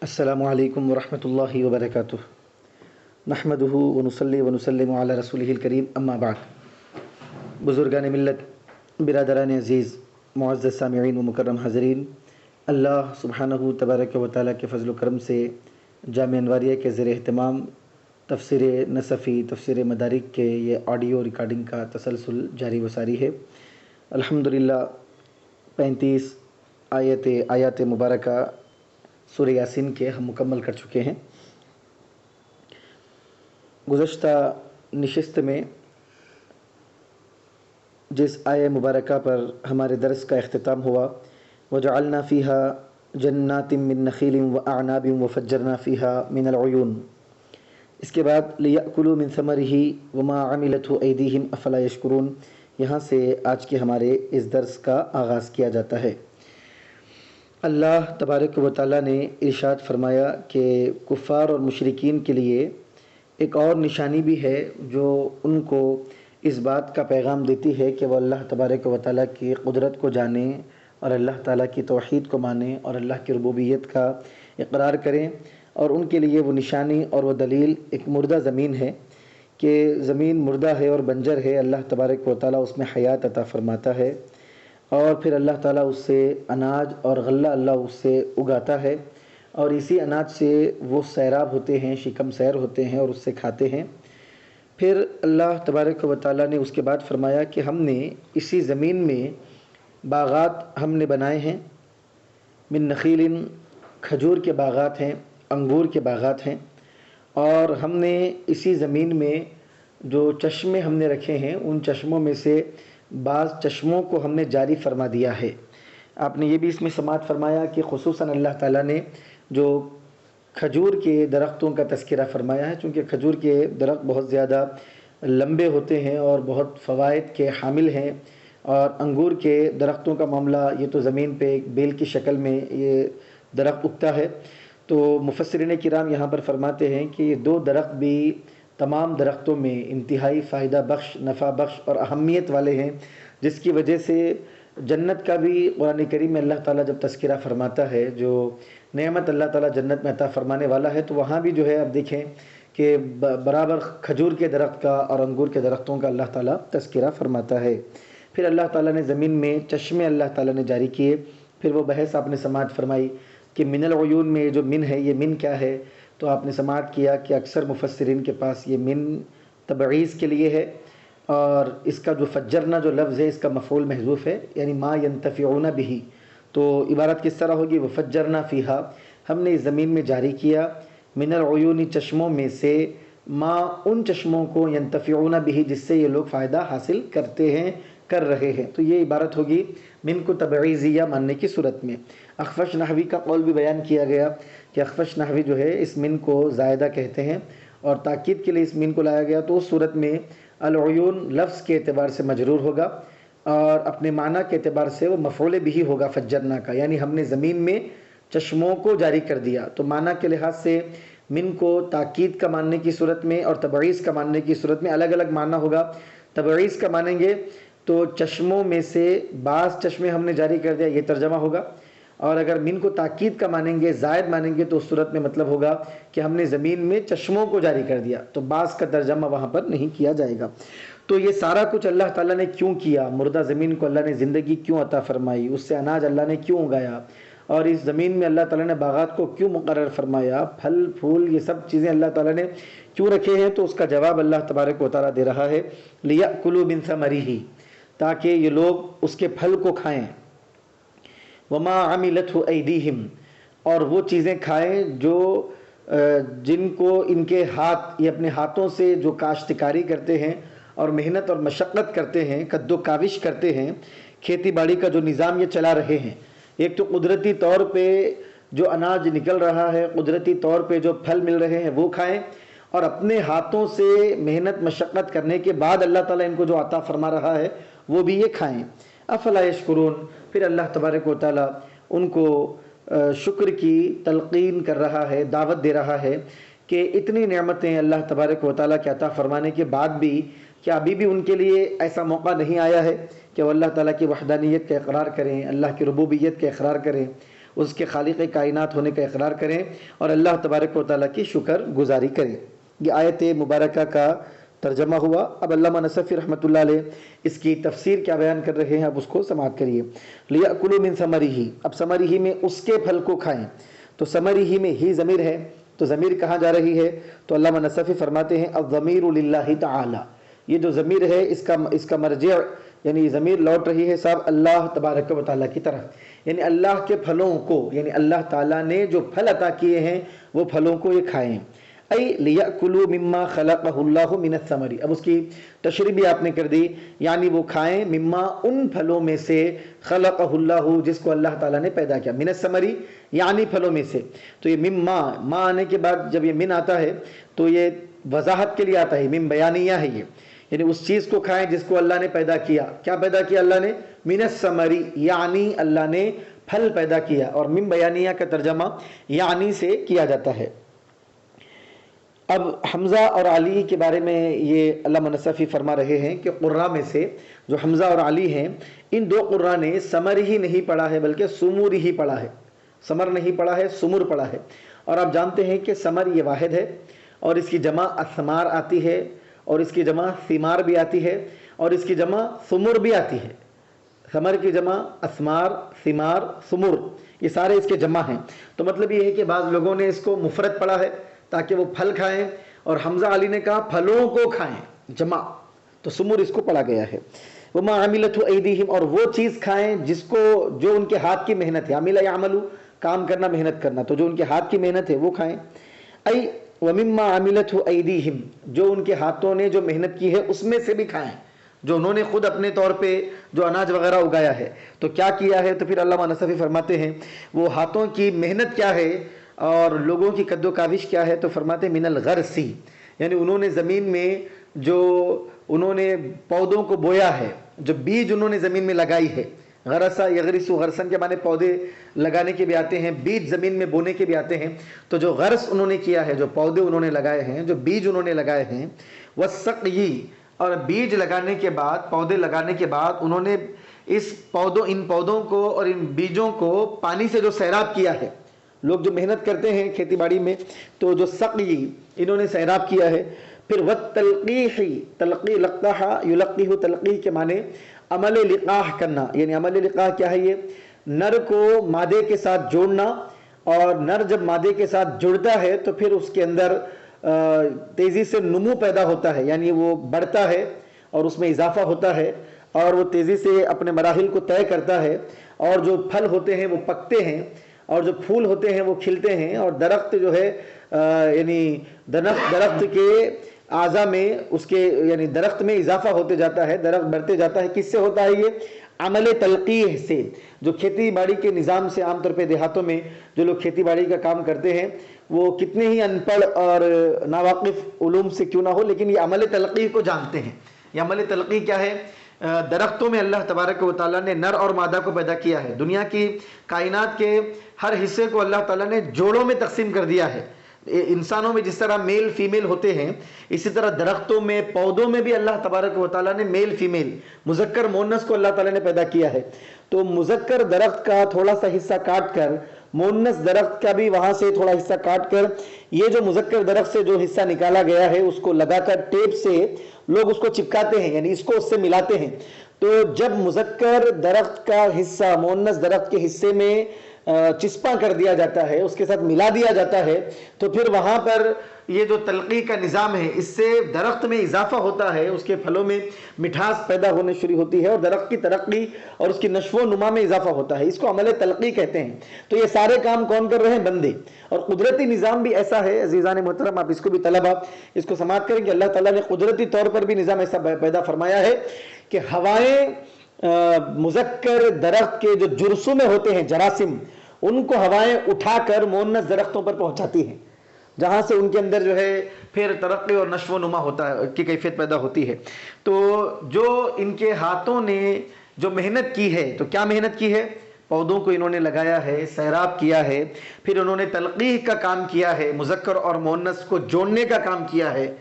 السلام علیکم ورحمۃ اللہ وبرکاتہ۔ نحمدہ ونصلی ونسلم علی رسولہ الکریم، اما بعد۔ بزرگان ملت، برادران عزیز، معزز سامعین و مکرم حاضرین، اللہ سبحانہ تبارک و تعالیٰ کے فضل و کرم سے جامعہ انواریہ کے زیر اہتمام تفسیر نصفی، تفسیر مدارک کے یہ آڈیو ریکارڈنگ کا تسلسل جاری و ساری ہے۔ الحمدللہ 35 آیات مبارکہ سورہ یاسین کے ہم مکمل کر چکے ہیں۔ گزشتہ نشست میں جس آیہ مبارکہ پر ہمارے درس کا اختتام ہوا، وَجَعَلْنَا فِيهَا جَنَّاتٍ مِّن نَخِيلٍ وَأَعْنَابٍ وَفَجَّرْنَا فِيهَا مِنَ الْعُيُونِ، اس کے بعد لِيَأْكُلُوا مِن ثَمَرِهِ وَمَا عَمِلَتْهُ أَيْدِيهِمْ أَفَلَا يَشْكُرُونَ، یہاں سے آج کے ہمارے اس درس کا آغاز کیا جاتا ہے۔ اللہ تبارک و تعالیٰ نے ارشاد فرمایا کہ کفار اور مشرکین کے لیے ایک اور نشانی بھی ہے جو ان کو اس بات کا پیغام دیتی ہے کہ وہ اللہ تبارک و تعالیٰ کی قدرت کو جانیں اور اللہ تعالیٰ کی توحید کو مانیں اور اللہ کی ربوبیت کا اقرار کریں۔ اور ان کے لیے وہ نشانی اور وہ دلیل ایک مردہ زمین ہے کہ زمین مردہ ہے اور بنجر ہے، اللہ تبارک و تعالیٰ اس میں حیات عطا فرماتا ہے، اور پھر اللہ تعالیٰ اس سے اناج اور غلہ اللہ اس سے اگاتا ہے، اور اسی اناج سے وہ سیراب ہوتے ہیں، شکم سیر ہوتے ہیں اور اس سے کھاتے ہیں۔ پھر اللہ تبارک و تعالیٰ نے اس کے بعد فرمایا کہ ہم نے اسی زمین میں باغات ہم نے بنائے ہیں، من نخیل، کھجور کے باغات ہیں، انگور کے باغات ہیں، اور ہم نے اسی زمین میں جو چشمے ہم نے رکھے ہیں ان چشموں میں سے بعض چشموں کو ہم نے جاری فرما دیا ہے۔ آپ نے یہ بھی اس میں سماعت فرمایا کہ خصوصاً اللہ تعالیٰ نے جو کھجور کے درختوں کا تذکرہ فرمایا ہے، چونکہ کھجور کے درخت بہت زیادہ لمبے ہوتے ہیں اور بہت فوائد کے حامل ہیں، اور انگور کے درختوں کا معاملہ یہ تو زمین پہ ایک بیل کی شکل میں یہ درخت اگتا ہے۔ تو مفسرین کرام یہاں پر فرماتے ہیں کہ یہ دو درخت بھی تمام درختوں میں انتہائی فائدہ بخش، نفع بخش اور اہمیت والے ہیں، جس کی وجہ سے جنت کا بھی قرآن کریم میں اللہ تعالیٰ جب تذکرہ فرماتا ہے، جو نعمت اللہ تعالیٰ جنت میں عطا فرمانے والا ہے، تو وہاں بھی جو ہے اب دیکھیں کہ برابر کھجور کے درخت کا اور انگور کے درختوں کا اللہ تعالیٰ تذکرہ فرماتا ہے۔ پھر اللہ تعالیٰ نے زمین میں چشمے اللہ تعالیٰ نے جاری کیے۔ پھر وہ بحث آپ نے سماعت فرمائی کہ من العیون میں جو من ہے، یہ من کیا ہے؟ تو آپ نے سماعت کیا کہ اکثر مفسرین کے پاس یہ من تبعیض کے لیے ہے، اور اس کا جو فجرنا جو لفظ ہے اس کا مفعول محذوف ہے، یعنی ما ینتفعون بہ، تو عبارت کس طرح ہوگی؟ وفجرنا فیہا، ہم نے اس زمین میں جاری کیا، من العیون چشموں میں سے، ما ان چشموں کو، ینتفعون بہ جس سے یہ لوگ فائدہ حاصل کرتے ہیں، کر رہے ہیں۔ تو یہ عبارت ہوگی من کو تبعیضیہ ماننے کی صورت میں۔ اخفش نحوی کا قول بھی بیان کیا گیا کہ اخفش نحوی جو ہے اس من کو زائدہ کہتے ہیں، اور تاکید کے لیے اس من کو لایا گیا، تو اس صورت میں العیون لفظ کے اعتبار سے مجرور ہوگا اور اپنے معنی کے اعتبار سے وہ مفعول بھی ہوگا فجرنا کا، یعنی ہم نے زمین میں چشموں کو جاری کر دیا۔ تو معنی کے لحاظ سے من کو تاکید کا ماننے کی صورت میں اور تبعیض کا ماننے کی صورت میں الگ الگ معنی ہوگا۔ تبعیض کا مانیں گے تو چشموں میں سے بعض چشمے ہم نے جاری کر دیا، یہ ترجمہ ہوگا، اور اگر من کو تاکید کا مانیں گے، زائد مانیں گے، تو اس صورت میں مطلب ہوگا کہ ہم نے زمین میں چشموں کو جاری کر دیا، تو بعض کا ترجمہ وہاں پر نہیں کیا جائے گا۔ تو یہ سارا کچھ اللہ تعالیٰ نے کیوں کیا؟ مردہ زمین کو اللہ نے زندگی کیوں عطا فرمائی؟ اس سے اناج اللہ نے کیوں اگایا؟ اور اس زمین میں اللہ تعالیٰ نے باغات کو کیوں مقرر فرمایا؟ پھل پھول یہ سب چیزیں اللہ تعالیٰ نے کیوں رکھے ہیں؟ تو اس کا جواب اللہ تبارک و تعالیٰ دے رہا ہے، لِيَأْكُلُوا مِن ثَمَرِهِ، تاکہ یہ لوگ اس کے پھل کو کھائیں، وَمَا عَمِلَتْهُ أَيْدِيهِمْ، اور وہ چیزیں کھائیں جو جن کو ان کے ہاتھ، یہ اپنے ہاتھوں سے جو کاشتکاری کرتے ہیں اور محنت اور مشقت کرتے ہیں، کد و کاوش کرتے ہیں، کھیتی باڑی کا جو نظام یہ چلا رہے ہیں۔ ایک تو قدرتی طور پہ جو اناج نکل رہا ہے، قدرتی طور پہ جو پھل مل رہے ہیں وہ کھائیں، اور اپنے ہاتھوں سے محنت مشقت کرنے کے بعد اللہ تعالیٰ ان کو جو عطا فرما رہا ہے وہ بھی یہ کھائیں۔ افلا یشکرون، پھر اللہ تبارک و تعالیٰ ان کو شکر کی تلقین کر رہا ہے، دعوت دے رہا ہے کہ اتنی نعمتیں اللہ تبارک و تعالیٰ کے عطا فرمانے کے بعد بھی کیا ابھی بھی ان کے لیے ایسا موقع نہیں آیا ہے کہ وہ اللہ تعالیٰ کی وحدانیت کا اقرار کریں، اللہ کی ربوبیت کا اقرار کریں، اس کے خالق کائنات ہونے کا اقرار کریں اور اللہ تبارک و تعالیٰ کی شکر گزاری کریں۔ یہ آیت مبارکہ کا ترجمہ ہوا۔ اب علامہ نصفی رحمۃ اللہ علیہ اس کی تفسیر کیا بیان کر رہے ہیں، اب اس کو سماعت کریے۔ لِيَأْكُلُوا مِن ثَمَرِهِ، اب ثمرہ میں اس کے پھل کو کھائیں، تو ثمرہ میں ہی ضمیر ہے، تو ضمیر کہاں جا رہی ہے؟ تو علامہ نصفی فرماتے ہیں الضمیر للہ تعالی، یہ جو ضمیر ہے اس کا مرجع یعنی ضمیر لوٹ رہی ہے صاحب اللہ تبارک و تعالیٰ کی طرف، یعنی اللہ کے پھلوں کو، یعنی اللہ تعالیٰ نے جو پھل عطا کیے ہیں وہ پھلوں کو یہ کھائیں۔ ای لیأکلوا مما خلقہ اللہ من الثمر، اب اس کی تشریح بھی آپ نے کر دی، یعنی وہ کھائیں مما ان پھلوں میں سے خلقہ اللہ جس کو اللہ تعالیٰ نے پیدا کیا، من الثمر یعنی پھلوں میں سے۔ تو یہ مما، ما آنے کے بعد جب یہ من آتا ہے تو یہ وضاحت کے لیے آتا ہے، من بیانیہ ہے یہ، یعنی اس چیز کو کھائیں جس کو اللہ نے پیدا کیا۔ کیا پیدا کیا اللہ نے؟ من الثمر یعنی اللہ نے پھل پیدا کیا، اور من بیانیہ کا ترجمہ یعنی سے کیا جاتا ہے۔ اب حمزہ اور علی کے بارے میں یہ علامہ نصفی فرما رہے ہیں کہ قراء میں سے جو حمزہ اور علی ہیں، ان دو قراء نے ثمر ہی نہیں پڑھا ہے بلکہ سمور ہی پڑھا ہے، ثمر نہیں پڑھا ہے، سمور پڑھا ہے۔ اور آپ جانتے ہیں کہ ثمر یہ واحد ہے، اور اس کی جمع اثمار آتی ہے، اور اس کی جمع ثمار بھی آتی ہے، اور اس کی جمع ثمر بھی آتی ہے۔ ثمر کی جمع اثمار، ثمار، ثمر، یہ سارے اس کے جمع ہیں۔ تو مطلب یہ ہے کہ بعض لوگوں نے اس کو مفرد پڑھا ہے تاکہ وہ پھل کھائیں، اور حمزہ علی نے کہا پھلوں کو کھائیں، جمع، تو سمور اس کو پڑھا گیا ہے۔ وَمَا عَمِلَتْهُ أَيْدِيهِمْ، اور وہ چیز کھائیں جس کو، جو ان کے ہاتھ کی محنت ہے، عمل یعمل کام کرنا، محنت کرنا، تو جو ان کے ہاتھ کی محنت ہے وہ کھائیں۔ ای وَمِمَّا عَمِلَتْهُ أَيْدِيهِمْ، جو ان کے ہاتھوں نے جو محنت کی ہے اس میں سے بھی کھائیں، جو انہوں نے خود اپنے طور پہ جو اناج وغیرہ اگایا ہے۔ تو کیا کیا ہے؟ تو پھر علامہ نصفی فرماتے ہیں وہ ہاتھوں کی محنت کیا ہے اور لوگوں کی قد و کاوش کیا ہے، تو فرماتے من الغرسی، یعنی انہوں نے زمین میں جو انہوں نے پودوں کو بویا ہے، جو بیج انہوں نے زمین میں لگائی ہے، غرسا یغرس، غرسن کے معنی پودے لگانے کے بھی آتے ہیں، بیج زمین میں بونے کے بھی آتے ہیں۔ تو جو غرس انہوں نے کیا ہے، جو پودے انہوں نے لگائے ہیں، جو بیج انہوں نے لگائے ہیں، والسقی، اور بیج لگانے کے بعد، پودے لگانے کے بعد انہوں نے ان پودوں کو اور ان بیجوں کو پانی سے جو سیراب کیا ہے، لوگ جو محنت کرتے ہیں کھیتی باڑی میں، تو جو سقی انہوں نے سیراب کیا ہے۔ پھر والتلقیح، تلقی لقاح یلقیح، تلقیح کے معنی عمل لقاح کرنا، یعنی عمل لقاح کیا ہے؟ یہ نر کو مادے کے ساتھ جوڑنا، اور نر جب مادے کے ساتھ جڑتا ہے تو پھر اس کے اندر تیزی سے نمو پیدا ہوتا ہے، یعنی وہ بڑھتا ہے اور اس میں اضافہ ہوتا ہے، اور وہ تیزی سے اپنے مراحل کو طے کرتا ہے، اور جو پھل ہوتے ہیں وہ پکتے ہیں، اور جو پھول ہوتے ہیں وہ کھلتے ہیں، اور درخت جو ہے یعنی درخت کے اعضاء میں اس کے یعنی درخت میں اضافہ ہوتے جاتا ہے، درخت بڑھتے جاتا ہے۔ کس سے ہوتا ہے یہ؟ عمل تلقیح سے۔ جو کھیتی باڑی کے نظام سے عام طور پہ دیہاتوں میں جو لوگ کھیتی باڑی کا کام کرتے ہیں وہ کتنے ہی ان پڑھ اور ناواقف علوم سے کیوں نہ ہو، لیکن یہ عمل تلقیح کو جانتے ہیں۔ یہ عمل تلقیح کیا ہے؟ درختوں میں اللہ تبارک و تعالیٰ نے نر اور مادہ کو پیدا کیا ہے۔ دنیا کی کائنات کے ہر حصے کو اللہ تعالیٰ نے جوڑوں میں تقسیم کر دیا ہے۔ انسانوں میں جس طرح میل فیمیل ہوتے ہیں، اسی طرح درختوں میں، پودوں میں بھی اللہ تبارک و تعالیٰ نے میل فیمیل، مذکر مونس کو اللہ تعالیٰ نے پیدا کیا ہے۔ تو مذکر درخت کا تھوڑا سا حصہ کاٹ کر، مونس درخت کا بھی وہاں سے تھوڑا حصہ کاٹ کر، یہ جو مذکر درخت سے جو حصہ نکالا گیا ہے اس کو لگا کر ٹیپ سے لوگ اس کو چپکاتے ہیں، یعنی اس کو اس سے ملاتے ہیں۔ تو جب مذکر درخت کا حصہ مونس درخت کے حصے میں چسپاں کر دیا جاتا ہے، اس کے ساتھ ملا دیا جاتا ہے، تو پھر وہاں پر یہ جو تلقی کا نظام ہے، اس سے درخت میں اضافہ ہوتا ہے، اس کے پھلوں میں مٹھاس پیدا ہونے شروع ہوتی ہے، اور درخت کی ترقی اور اس کی نشو و نما میں اضافہ ہوتا ہے۔ اس کو عمل تلقی کہتے ہیں۔ تو یہ سارے کام کون کر رہے ہیں؟ بندے۔ اور قدرتی نظام بھی ایسا ہے، عزیزان محترم، آپ اس کو بھی طلبہ اس کو سماعت کریں کہ اللہ تعالیٰ نے قدرتی طور پر بھی نظام ایسا پیدا فرمایا ہے کہ ہوائیں مذکر درخت کے جو جرثومے ہوتے ہیں، جراثیم، ان کو ہوائیں اٹھا کر مونس درختوں پر پہنچاتی ہیں، جہاں سے ان کے اندر جو ہے پھر ترقی اور نشو و نما ہوتا ہے کی کیفیت پیدا ہوتی ہے۔ تو جو ان کے ہاتھوں نے جو محنت کی ہے، تو کیا محنت کی ہے؟ پودوں کو انہوں نے لگایا ہے، سیراب کیا ہے، پھر انہوں نے تلقیح کا کام کیا ہے، مذکر اور مونس کو جوڑنے کا کام کیا ہے۔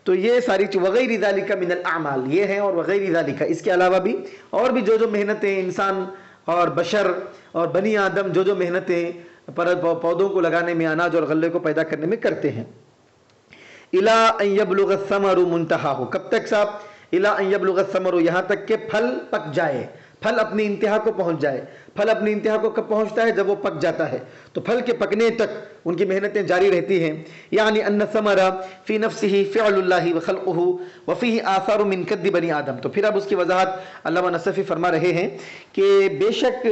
تو یہ ساری وغیر ذالک من الاعمال یہ ہیں، اور وغیر ذالک، اس کے علاوہ بھی اور بھی جو محنتیں انسان اور بشر اور بنی آدم جو محنتیں پودوں کو لگانے میں، اناج اور غلے کو پیدا کرنے میں کرتے ہیں. الا ان یبلغ الثمر منتہاہ، کب تک صاحب؟ الا ان یبلغ الثمر، یہاں تک کہ پھل پک جائے، پھل اپنی انتہا کو پہنچ جائے. پھل اپنی انتہا کو کب پہنچتا ہے؟ جب وہ پک جاتا ہے. تو پھل کے پکنے تک ان کی محنتیں جاری رہتی ہیں. یعنی ان الثمر فی نفسہ فعل اللہ وخلقہ وفیہ آثار من کد بنی آدم. تو پھر اب اس کی وضاحت علامہ نصفی فرما رہے ہیں کہ بے شک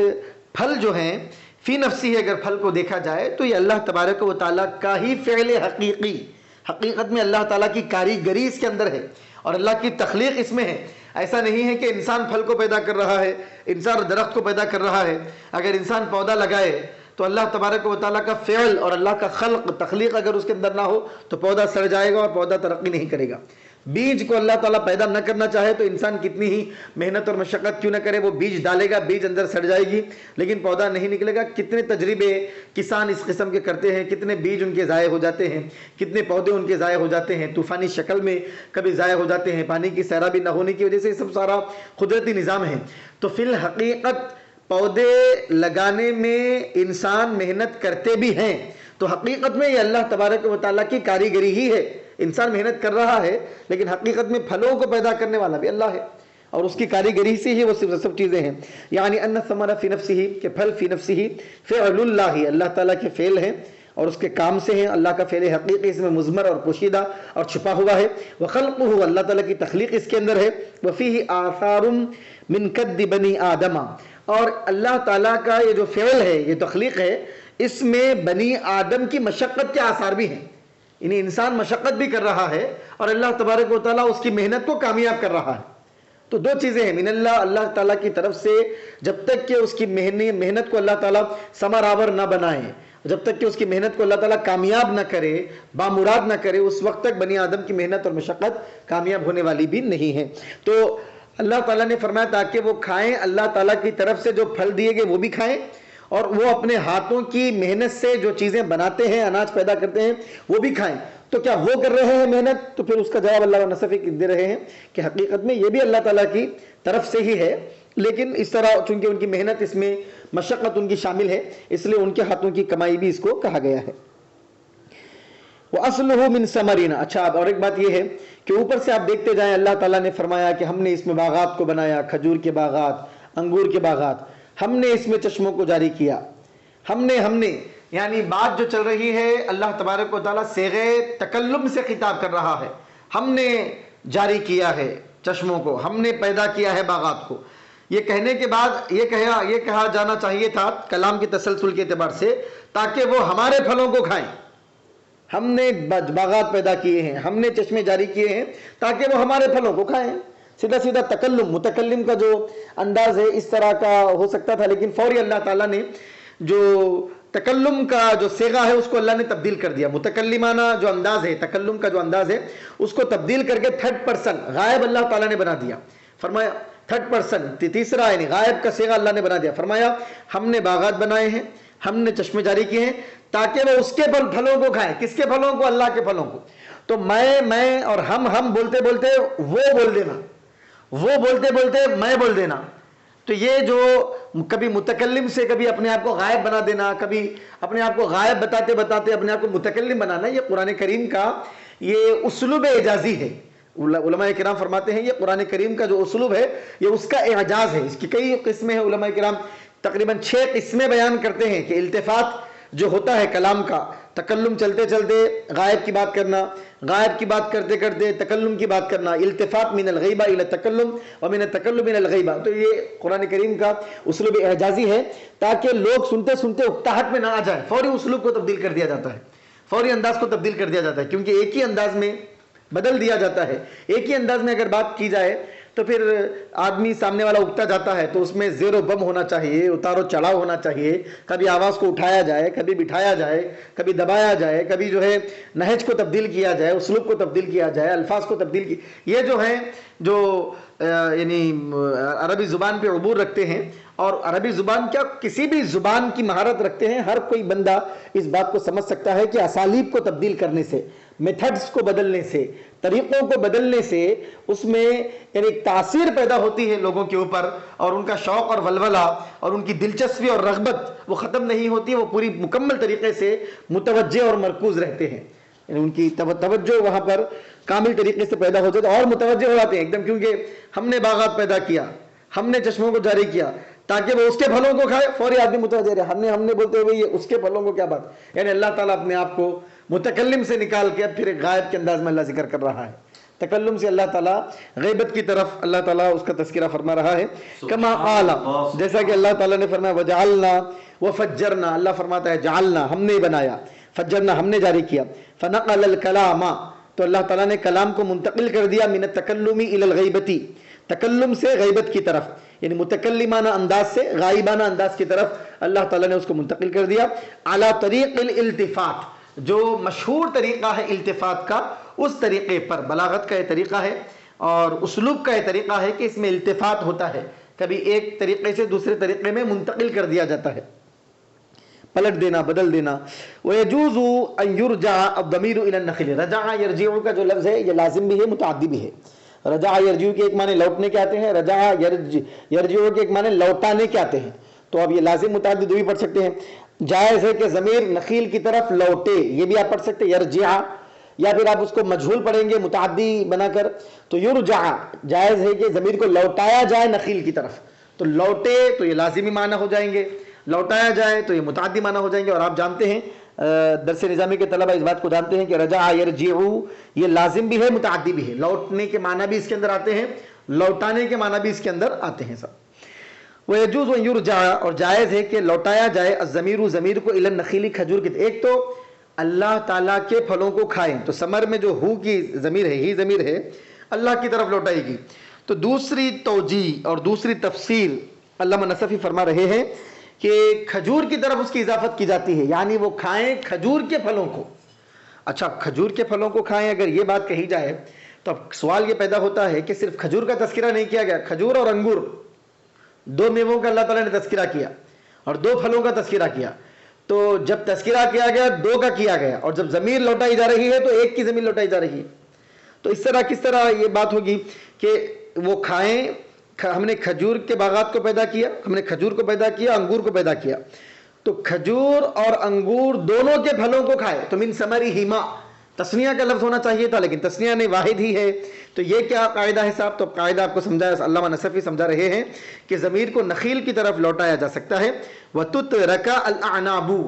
پھل جو ہیں فی نفسی، اگر پھل کو دیکھا جائے تو یہ اللہ تبارک و تعالیٰ کا ہی فعل حقیقی، حقیقت میں اللہ تعالیٰ کی کاریگری اس کے اندر ہے اور اللہ کی تخلیق اس میں ہے. ایسا نہیں ہے کہ انسان پھل کو پیدا کر رہا ہے، انسان درخت کو پیدا کر رہا ہے. اگر انسان پودا لگائے تو اللہ تبارک و تعالیٰ کا فعل اور اللہ کا خلق، تخلیق اگر اس کے اندر نہ ہو تو پودا سڑ جائے گا اور پودا ترقی نہیں کرے گا. بیج کو اللہ تعالیٰ پیدا نہ کرنا چاہے تو انسان کتنی ہی محنت اور مشقت کیوں نہ کرے، وہ بیج ڈالے گا، بیج اندر سڑ جائے گی لیکن پودا نہیں نکلے گا. کتنے تجربے کسان اس قسم کے کرتے ہیں، کتنے بیج ان کے ضائع ہو جاتے ہیں، کتنے پودے ان کے ضائع ہو جاتے ہیں، طوفانی شکل میں کبھی ضائع ہو جاتے ہیں، پانی کی سیرابی نہ ہونے کی وجہ سے. یہ سب سارا قدرتی نظام ہے. تو فی الحقیقت پودے لگانے میں انسان محنت کرتے بھی ہیں، تو حقیقت میں یہ اللہ تبارک و تعالیٰ کی کاریگری ہی ہے. انسان محنت کر رہا ہے لیکن حقیقت میں پھلوں کو پیدا کرنے والا بھی اللہ ہے اور اس کی کاریگری سے ہی وہ سب چیزیں ہیں. یعنی ان الثمر فی نفسہ، کہ پھل فی نفسہ فعل اللہ، اللہ تعالیٰ کے فعل ہیں اور اس کے کام سے ہیں. اللہ کا فعل حقیقی اس میں مضمر اور پوشیدہ اور چھپا ہوا ہے. وخلقہ، اللہ تعالیٰ کی تخلیق اس کے اندر ہے. وفیہ آثار من کد بنی آدم، اور اللہ تعالیٰ کا یہ جو فعل ہے، یہ تخلیق ہے، اس میں بنی آدم کی مشقت کے آثار بھی ہیں. یعنی انسان مشقت بھی کر رہا ہے اور اللہ تبارک و تعالیٰ اس کی محنت کو کامیاب کر رہا ہے. تو دو چیزیں ہیں، من اللہ، اللہ تعالیٰ کی طرف سے، جب تک کہ اس کی محنت کو اللہ تعالیٰ ثمر آور نہ بنائے، جب تک کہ اس کی محنت کو اللہ تعالیٰ کامیاب نہ کرے، بامراد نہ کرے، اس وقت تک بنی آدم کی محنت اور مشقت کامیاب ہونے والی بھی نہیں ہے. تو اللہ تعالیٰ نے فرمایا تاکہ وہ کھائیں، اللہ تعالیٰ کی طرف سے جو پھل دیے گئے وہ بھی کھائیں اور وہ اپنے ہاتھوں کی محنت سے جو چیزیں بناتے ہیں، اناج پیدا کرتے ہیں، وہ بھی کھائیں. تو کیا وہ کر رہے ہیں محنت؟ تو پھر اس کا جواب اللہ نصفی دے رہے ہیں کہ حقیقت میں یہ بھی اللہ تعالیٰ کی طرف سے ہی ہے، لیکن اس طرح چونکہ ان کی محنت اس میں مشقت ان کی شامل ہے، اس لیے ان کے ہاتھوں کی کمائی بھی اس کو کہا گیا ہے. وَأَصْلُهُ مِن ثَمَرِنَا. اچھا، اب اور ایک بات یہ ہے کہ اوپر سے آپ دیکھتے جائیں، اللہ تعالیٰ نے فرمایا کہ ہم نے اس میں باغات کو بنایا، کھجور کے باغات، انگور کے باغات، ہم نے اس میں چشموں کو جاری کیا. ہم نے یعنی بات جو چل رہی ہے اللہ تبارک و تعالیٰ صیغہ تکلم سے خطاب کر رہا ہے. ہم نے جاری کیا ہے چشموں کو، ہم نے پیدا کیا ہے باغات کو. یہ کہنے کے بعد یہ کہا جانا چاہیے تھا کلام کی تسلسل کے اعتبار سے، تاکہ وہ ہمارے پھلوں کو کھائیں. ہم نے باغات پیدا کیے ہیں، ہم نے چشمے جاری کیے ہیں تاکہ وہ ہمارے پھلوں کو کھائیں. سیدھا سیدھا تکلم، متکلم کا جو انداز ہے اس طرح کا ہو سکتا تھا، لیکن فوری اللہ تعالیٰ نے جو تکلم کا جو صیغہ ہے اس کو اللہ نے تبدیل کر دیا. متکلمانہ جو انداز ہے، تکلم کا جو انداز ہے، اس کو تبدیل کر کے تھرڈ پرسن غائب اللہ تعالیٰ نے بنا دیا. فرمایا تھرڈ پرسن، تیسرا یعنی غائب کا صیغہ اللہ نے بنا دیا. فرمایا ہم نے باغات بنائے ہیں، ہم نے چشمے جاری کیے ہیں تاکہ وہ اس کے پھلوں کو کھائیں. کس کے پھلوں کو؟ اللہ کے پھلوں کو. تو میں اور ہم بولتے بولتے وہ بول دینا، وہ بولتے بولتے میں بول دینا. تو یہ جو کبھی متکلم سے کبھی اپنے آپ کو غائب بنا دینا، کبھی اپنے آپ کو غائب بتاتے بتاتے اپنے آپ کو متکلم بنانا، یہ قرآن کریم کا یہ اسلوب اعجازی ہے. علماء کرام فرماتے ہیں یہ قرآن کریم کا جو اسلوب ہے یہ اس کا اعجاز ہے. اس کی کئی قسمیں ہیں. علماء کرام تقریباً 6 قسمیں بیان کرتے ہیں کہ التفات جو ہوتا ہے کلام کا، تکلم چلتے چلتے غائب کی بات کرنا، غائب کی بات کرتے کرتے تکلم کی بات کرنا، التفات من الغیبہ الی التکلم ومن التکلم الی الغیبہ. تو یہ قرآن کریم کا اسلوب اعجازی ہے تاکہ لوگ سنتے سنتے اکتاہٹ میں نہ آ جائے. فوری اسلوب کو تبدیل کر دیا جاتا ہے، فوری انداز کو تبدیل کر دیا جاتا ہے، کیونکہ ایک ہی انداز میں بدل دیا جاتا ہے. ایک ہی انداز میں اگر بات کی جائے تو پھر آدمی سامنے والا اگتا جاتا ہے، تو اس میں زیر و بم ہونا چاہیے، اتار و چڑھاؤ ہونا چاہیے. کبھی آواز کو اٹھایا جائے، کبھی بٹھایا جائے، کبھی دبایا جائے، کبھی جو ہے نہج کو تبدیل کیا جائے، اسلوب کو تبدیل کیا جائے، الفاظ کو تبدیل کی. یہ جو ہیں جو یعنی عربی زبان پہ عبور رکھتے ہیں، اور عربی زبان کیا کسی بھی زبان کی مہارت رکھتے ہیں، ہر کوئی بندہ اس بات کو سمجھ سکتا ہے کہ اسالیب کو تبدیل کرنے سے، میتھڈز کو بدلنے سے، طریقوں کو بدلنے سے اس میں یعنی ایک تاثیر پیدا ہوتی ہے لوگوں کے اوپر، اور ان کا شوق اور ولولہ اور ان کی دلچسپی اور رغبت وہ ختم نہیں ہوتی، وہ پوری مکمل طریقے سے متوجہ اور مرکوز رہتے ہیں، یعنی ان کی توجہ وہاں پر کامل طریقے سے پیدا ہو جاتے اور متوجہ ہو جاتے ہیں ایک دم، کیونکہ ہم نے باغات پیدا کیا، ہم نے چشموں کو جاری کیا تاکہ وہ اس کے پھلوں کو کھائے، فوری آدمی متوجہ رہے، ہم نے بولتے ہوئے یہ اس کے پھلوں کو کیا بات، یعنی اللہ تعالیٰ اپنے آپ کو متکلم سے نکال کے اب پھر ایک غائب کے انداز میں اللہ ذکر کر رہا ہے، تکلم سے اللہ تعالیٰ غیبت کی طرف اللہ تعالیٰ اس کا تذکرہ فرما رہا ہے، کما قال، جیسا کہ اللہ تعالیٰ نے فرمایا وجعلنا وفجرنا، اللہ فرماتا ہے جعلنا ہم نے بنایا، فجرنا ہم نے جاری کیا، فنقل الکلام، تو اللہ تعالیٰ نے کلام کو منتقل کر دیا من التکلم الی الغیبتی، تکلم سے غیبت کی طرف، یعنی متکلمانہ انداز سے غائبانہ انداز کی طرف اللہ تعالیٰ نے اس کو منتقل کر دیا، علی طریق الالتفات، جو مشہور طریقہ ہے التفات کا، اس طریقے پر، بلاغت کا یہ طریقہ ہے اور اسلوب کا یہ طریقہ ہے کہ اس میں التفات ہوتا ہے، کبھی ایک طریقے سے دوسرے طریقے میں منتقل کر دیا جاتا ہے، پلٹ دینا، بدل دینا۔ وَيَجُوزُ أَن يُرْجَعَ الضَّمِيرُ إِلَى النَّخِلِ، رجع یرجع کا جو لفظ ہے یہ لازم بھی ہے متعدی بھی ہے، رجع یرجع کے ایک معنی لوٹنے کے آتے ہیں، رجع یرجع کے ایک معنی لوٹانے کے آتے ہیں، تو اب یہ لازم متعدی دو بھی پڑھ سکتے ہیں، جائز ہے کہ ضمیر نخیل کی طرف لوٹے، یہ بھی آپ پڑھ سکتے ہیں یرجع، یا پھر آپ اس کو مجہول پڑھیں گے متعدی بنا کر تو یرجع، جائز ہے کہ ضمیر کو لوٹایا جائے نخیل کی طرف، تو لوٹے تو یہ لازمی معنی ہو جائیں گے، لوٹایا جائے تو یہ متعدی معنی ہو جائیں گے، اور آپ جانتے ہیں درس نظامی کے طلبہ اس بات کو جانتے ہیں کہ رجع یرجع یہ لازم بھی ہے متعدی بھی ہے، لوٹنے کے معنی بھی اس کے اندر آتے ہیں، لوٹانے کے معنی بھی اس کے اندر آتے ہیں سب۔ وَيَجُوزُ أَن يُرْجَعَ، اور جائز ہے کہ لوٹایا جائے الضمیر، ضمیر کو الی النخیل، کھجور کی، ایک تو اللہ تعالیٰ کے پھلوں کو کھائیں تو ثمر میں جو ہو کی ضمیر ہے، ہی ضمیر ہے اللہ کی طرف لوٹائے گی، تو دوسری توجیہ اور دوسری تفسیر علامہ نصفی فرما رہے ہیں کہ کھجور کی طرف اس کی اضافت کی جاتی ہے، یعنی وہ کھائیں کھجور کے پھلوں کو۔ اچھا کھجور کے پھلوں کو کھائیں، اگر یہ بات کہی جائے تو اب سوال یہ پیدا ہوتا ہے کہ صرف کھجور کا تذکرہ نہیں کیا گیا، کھجور اور انگور دو میووں کا اللہ تعالیٰ نے تذکرہ کیا اور دو پھلوں کا تذکرہ کیا، تو جب تذکرہ کیا گیا دو کا کیا گیا، اور جب ضمیر لوٹائی جا رہی ہے تو ایک کی ضمیر لوٹائی جا رہی ہے، تو اس طرح کس طرح یہ بات ہوگی کہ وہ کھائیں، ہم نے کھجور کے باغات کو پیدا کیا، ہم نے کھجور کو پیدا کیا، انگور کو پیدا کیا، تو کھجور اور انگور دونوں کے پھلوں کو کھائے، تو من ثمرہما، تثنیہ کا لفظ ہونا چاہیے تھا لیکن تثنیہ نہیں، واحد ہی ہے، تو یہ کیا قاعدہ ہے صاحب؟ تو قاعدہ آپ کو سمجھایا، علامہ نصفی سمجھا رہے ہیں کہ ضمیر کو نخیل کی طرف لوٹایا جا سکتا ہے، وَتُتْرَكَ الْأَعْنَابُ،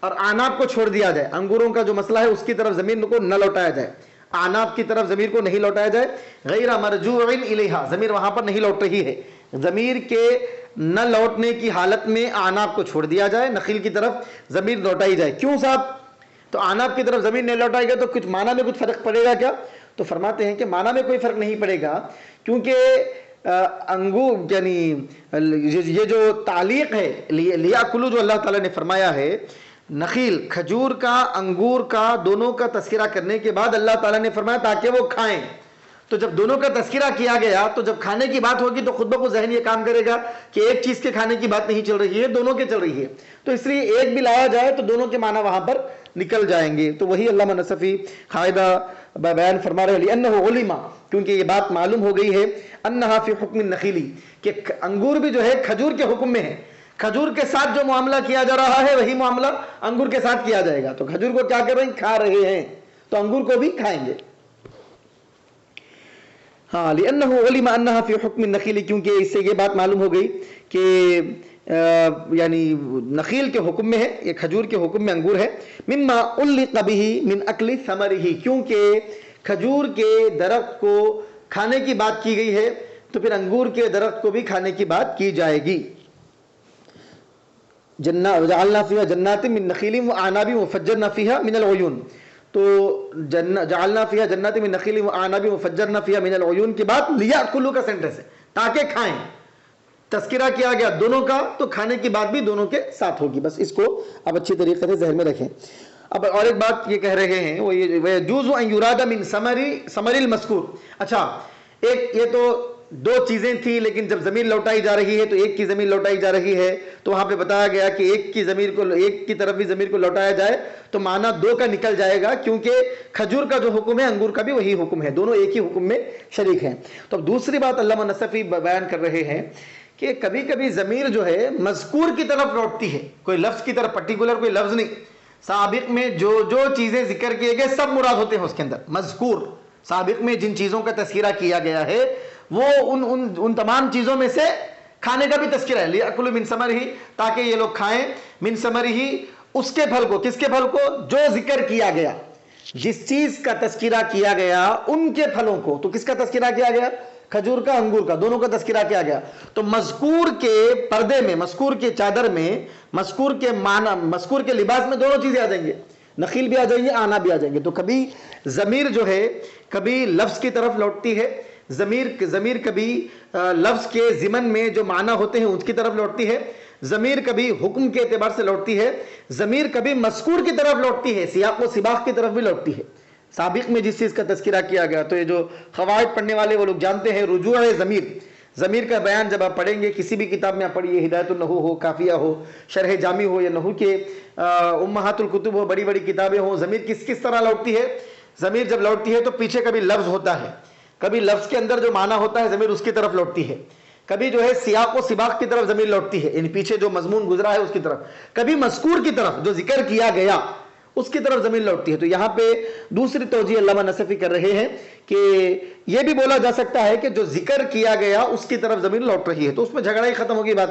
اور اعناب کو چھوڑ دیا جائے، انگوروں کا جو مسئلہ ہے اس کی طرف ضمیر کو نہ لوٹایا جائے، اعناب کی طرف ضمیر کو نہیں لوٹایا جائے، غیر مرجوع الیہا، ضمیر وہاں پر نہیں لوٹ رہی ہے، ضمیر کے نہ لوٹنے کی حالت میں اعناب کو چھوڑ دیا جائے، نخیل کی طرف ضمیر لوٹائی جائے، کیوں صاحب؟ تو اعناب کی طرف ضمیر نہیں لوٹائے گا تو کچھ معنی میں کچھ فرق پڑے گا کیا؟ تو فرماتے ہیں کہ معنی میں کوئی فرق نہیں پڑے گا، کیونکہ انگور یعنی یہ جو تعلیق ہے لیاکلوا جو اللہ تعالیٰ نے فرمایا ہے، نخیل کھجور کا انگور کا دونوں کا تذکرہ کرنے کے بعد اللہ تعالیٰ نے فرمایا تاکہ وہ کھائیں، تو جب دونوں کا تذکرہ کیا گیا تو جب کھانے کی بات ہوگی تو خود بخود ذہن یہ کام کرے گا کہ ایک چیز کے کھانے کی بات نہیں چل رہی ہے، دونوں کے چل رہی ہے، تو اس لیے ایک بھی لایا جائے تو دونوں کے معنی وہاں پر نکل جائیں گے، تو وہی علامہ نصفی قاعدہ بیان فرما رہے ہیں، لأنه علم، کیونکہ یہ بات معلوم ہو گئی ہے، انہا فی حکم النخیلی، کہ انگور بھی جو ہے کھجور کے حکم میں ہے، کھجور کے ساتھ جو معاملہ کیا جا رہا ہے وہی معاملہ انگور کے ساتھ کیا جائے گا، تو کھجور کو کیا کر رہے ہیں؟ کھا رہے ہیں، تو انگور کو بھی کھائیں گے۔ ہاں لأنه علم انہا فی حکم النخیل، کیونکہ اس سے یہ بات معلوم ہو گئی کہ یعنی نخیل کے حکم میں ہے، یہ کھجور کے حکم میں انگور ہے، مما علق به من اکل ثمرہ، کیونکہ کھجور کے درخت کو کھانے کی بات کی گئی ہے تو پھر انگور کے درخت کو بھی کھانے کی بات کی جائے گی۔ جعلنا فیہا جنات من نخیل واعناب وفجرنا فیہا من العیون، تو جعلنا فیہا جنات من نخیل واعناب وفجرنا فیہا من العیون کے بعد لیاکلوا کا سینٹنس ہے، تاکہ کھائیں، تذکرہ کیا گیا دونوں کا تو کھانے کی بات بھی دونوں کے ساتھ ہوگی، بس اس کو اب اچھی طریقے سے ذہن میں رکھیں۔ اب اور ایک بات یہ کہہ رہے ہیں وہ وَيَجُوزُ أَن يُرَادَ مِن ثَمَرِ الْمَذْكُورِ، اچھا ایک یہ تو دو چیزیں تھیں لیکن جب ضمیر لوٹائی جا رہی ہے تو ایک کی ضمیر لوٹائی جا رہی ہے، تو وہاں پہ بتایا گیا کہ ایک کی طرف بھی ضمیر کو لوٹایا جائے تو معنی دو کا نکل جائے گا، کیونکہ کھجور کا جو حکم ہے انگور کا بھی وہی حکم ہے، دونوں ایک ہی حکم میں شریک ہیں۔ تو اب دوسری بات علامہ نصفی بیان کر رہے ہیں کہ کبھی کبھی ضمیر جو ہے مذکور کی طرف لوٹتی ہے، کوئی لفظ کی طرف، پرٹیکولر کوئی لفظ نہیں، سابق میں جو چیزیں ذکر کیے گئے سب مراد ہوتے ہیں اس کے اندر۔ مذکور سابق میں جن چیزوں کا تذکرہ کیا گیا ہے وہ ان تمام چیزوں میں سے کھانے کا بھی تذکرہ ہے، لِيَأْكُلُوا مِن ثَمَرِهِ، تاکہ یہ لوگ کھائیں، من ثمرہ، اس کے پھل کو، کس کے پھل کو؟ جو ذکر کیا گیا، جس چیز کا تذکرہ کیا گیا ان کے پھلوں کو۔ تو کس کا تذکرہ کیا گیا؟ کھجور کا، انگور کا، دونوں کا تذکرہ کیا گیا۔ تو مذکور کے پردے میں، مذکور کے چادر میں، مذکور کے معنی، مذکور کے لباس میں دونوں چیزیں آ جائیں گے، نخیل بھی آ جائیں گے، آنا بھی آ جائیں گے۔ تو کبھی ضمیر جو ہے کبھی لفظ کی طرف لوٹتی ہے، ضمیر کبھی لفظ کے ضمن میں جو معنی ہوتے ہیں اس کی طرف لوٹتی ہے، ضمیر کبھی حکم کے اعتبار سے لوٹتی ہے، ضمیر کبھی مذکور کی طرف لوٹتی ہے، سیاق و سباق کی طرف بھی لوٹتی ہے، سابق میں جس چیز کا تذکرہ کیا گیا۔ تو یہ جو قواعد پڑھنے والے وہ لوگ جانتے ہیں رجوع ضمیر، ضمیر کا بیان جب آپ پڑھیں گے کسی بھی کتاب میں آپ پڑھیے، ہدایت النحو ہو، کافیہ ہو، شرح جامی ہو، یا نحو کے امہات الکتب ہو، بڑی بڑی کتابیں ہوں، ضمیر کس طرح لوٹتی ہے؟ ضمیر جب لوٹتی ہے تو پیچھے کبھی لفظ ہوتا ہے، کبھی لفظ کے اندر جو معنی ہوتا ہے ضمیر اس کی طرف لوٹتی ہے، کبھی جو ہے سیاق و سباق کی طرف ضمیر لوٹتی ہے، یعنی پیچھے جو مضمون گزرا ہے اس کی طرف، کبھی مذکور کی طرف جو ذکر کیا گیا اس کی طرف ضمیر لوٹتی ہے۔ تو یہاں پہ دوسری توجیہ علامہ نصفی کر رہے ہیں کہ یہ بھی بولا جا سکتا ہے کہ جو ذکر کیا گیا اس کی طرف ضمیر لوٹ رہی ہے، تو اس میں جھگڑا ہی ختم ہوگی بات۔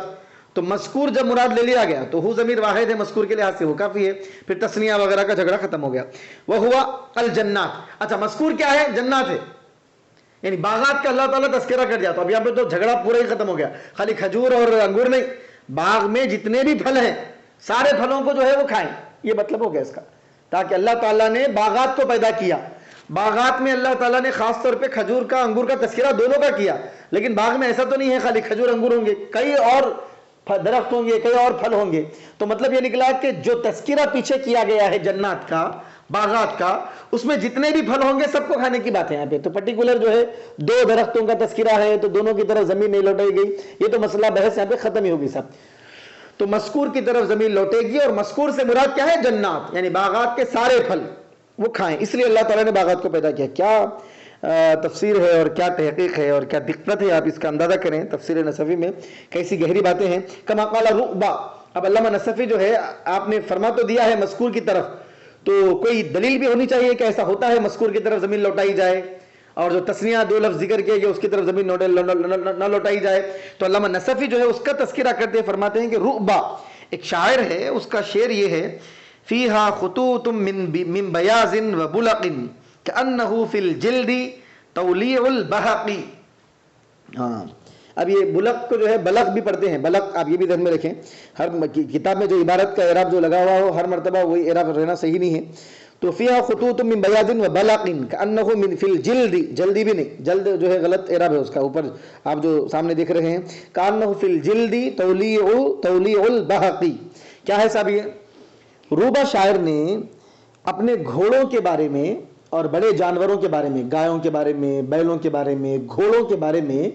تو مذکور جب مراد لے لیا گیا تو وہ ضمیر واحد ہے، مذکور کے لحاظ سے وہ کافی ہے، پھر تثنیہ وغیرہ کا جھگڑا ختم ہو گیا۔ وہ ہوا الجنات، اچھا مذکور کیا ہے؟ جنات ہے، یعنی باغات کا اللہ تعالیٰ تذکرہ کر دیا، تو اب یہاں پہ تو جھگڑا پورا ہی ختم ہو گیا، خالی کھجور اور انگور نہیں، باغ میں جتنے بھی پھل ہیں سارے پھلوں کو جو ہے وہ کھائیں، یہ مطلب ہو گیا اس کا، تاکہ اللہ تعالیٰ نے باغات کو پیدا کیا، باغات میں اللہ تعالیٰ نے خاص طور پہ کھجور کا، انگور کا تذکرہ دونوں کا کیا، لیکن باغ میں ایسا تو نہیں ہے خالی کھجور انگور ہوں گے، کئی اور درخت ہوں گے، کئی اور پھل ہوں گے۔ تو مطلب یہ نکلا کہ جو تذکرہ پیچھے کیا گیا ہے جنات کا، باغات کا، اس میں جتنے بھی پھل ہوں گے سب کو کھانے کی بات ہے۔ یہاں پہ تو پرٹیکولر جو ہے دو درختوں کا تذکرہ ہے تو دونوں کی طرف زمین نہیں لوٹائی گئی، یہ تو مسئلہ بحث یہاں پہ ختم ہی ہوگی سب۔ تو مذکور کی طرف زمین لوٹے گی، اور مذکور سے مراد کیا ہے؟ جنات، یعنی باغات کے سارے پھل وہ کھائیں، اس لیے اللہ تعالیٰ نے باغات کو پیدا کیا۔ کیا تفسیر ہے اور کیا تحقیق ہے اور کیا دقت ہے، آپ اس کا اندازہ کریں، تفسیر نصفی میں کیسی گہری باتیں ہیں۔ کما قال رؤبا، اب علامہ نصفی جو ہے آپ نے فرما تو دیا ہے مذکور کی طرف، تو کوئی دلیل بھی ہونی چاہیے کہ ایسا ہوتا ہے مذکور کی طرف زمین لوٹائی جائے، اور جو تثنیہ دو لفظ ذکر کیے گئے اس کی طرف زمین نہ لوٹائی جائے۔ تو علامہ نصفی جو ہے اس کا تذکرہ کرتے فرماتے ہیں کہ رؤبا ایک شاعر ہے، اس کا شعر یہ ہے، فیہا خطوط من بیاض و بلق کأنہ فی الجلد تولیع البہق۔ ہاں، اب یہ بلق کو جو ہے بلق بھی پڑھتے ہیں، بلق آپ یہ بھی ذہن میں رکھیں، ہر کتاب میں جو عبارت کا اعراب جو لگا ہوا ہو ہر مرتبہ وہی اعراب رہنا صحیح نہیں ہے۔ تو فیہا خطوط من بیاض و بلق کأنہ فی الجلد، جلدی بھی نہیں، جلد جو ہے غلط اعراب ہے اس کا، اوپر آپ جو سامنے دیکھ رہے ہیں کأنہ فی الجلد تولیع البہق۔ کیا ہے صاحب؟ یہ روبا شاعر نے اپنے گھوڑوں کے بارے میں اور بڑے جانوروں کے بارے میں، گایوں کے بارے میں، بیلوں کے بارے میں، گھوڑوں کے بارے میں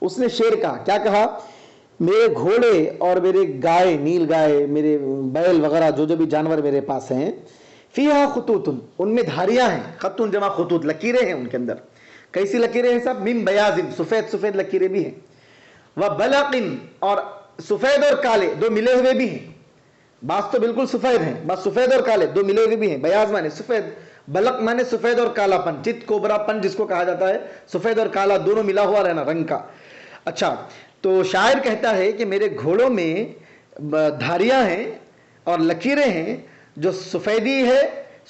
اس نے شعر کہا۔ کیا کہا؟ میرے گھوڑے اور میرے گائے، نیل گائے، میرے بیل وغیرہ جو بھی جانور میرے پاس ہیں، فیہا خطوط، ان میں دھاریاں ہیں، خطن جمع خطوط، لکیریں ہیں ان کے اندر۔ کیسی لکیریں ہیں صاحب؟ من بیاض، سفید سفید لکیریں بھی ہیں، و بلق، اور سفید اور کالے دو ملے ہوئے بھی ہیں، بعض تو بالکل سفید ہیں، بعض سفید اور کالے دو ملے ہوئے بھی ہیں۔ بیاض مانے سفید، بلق مانے سفید اور کالا پن، چت کوبرا پن جس کو کہا جاتا ہے، سفید اور کالا دونوں ملا ہوا رہنا رنگ کا۔ اچھا، تو شاعر کہتا ہے کہ میرے گھوڑوں میں دھاریاں ہیں اور لکیریں ہیں جو سفیدی ہے،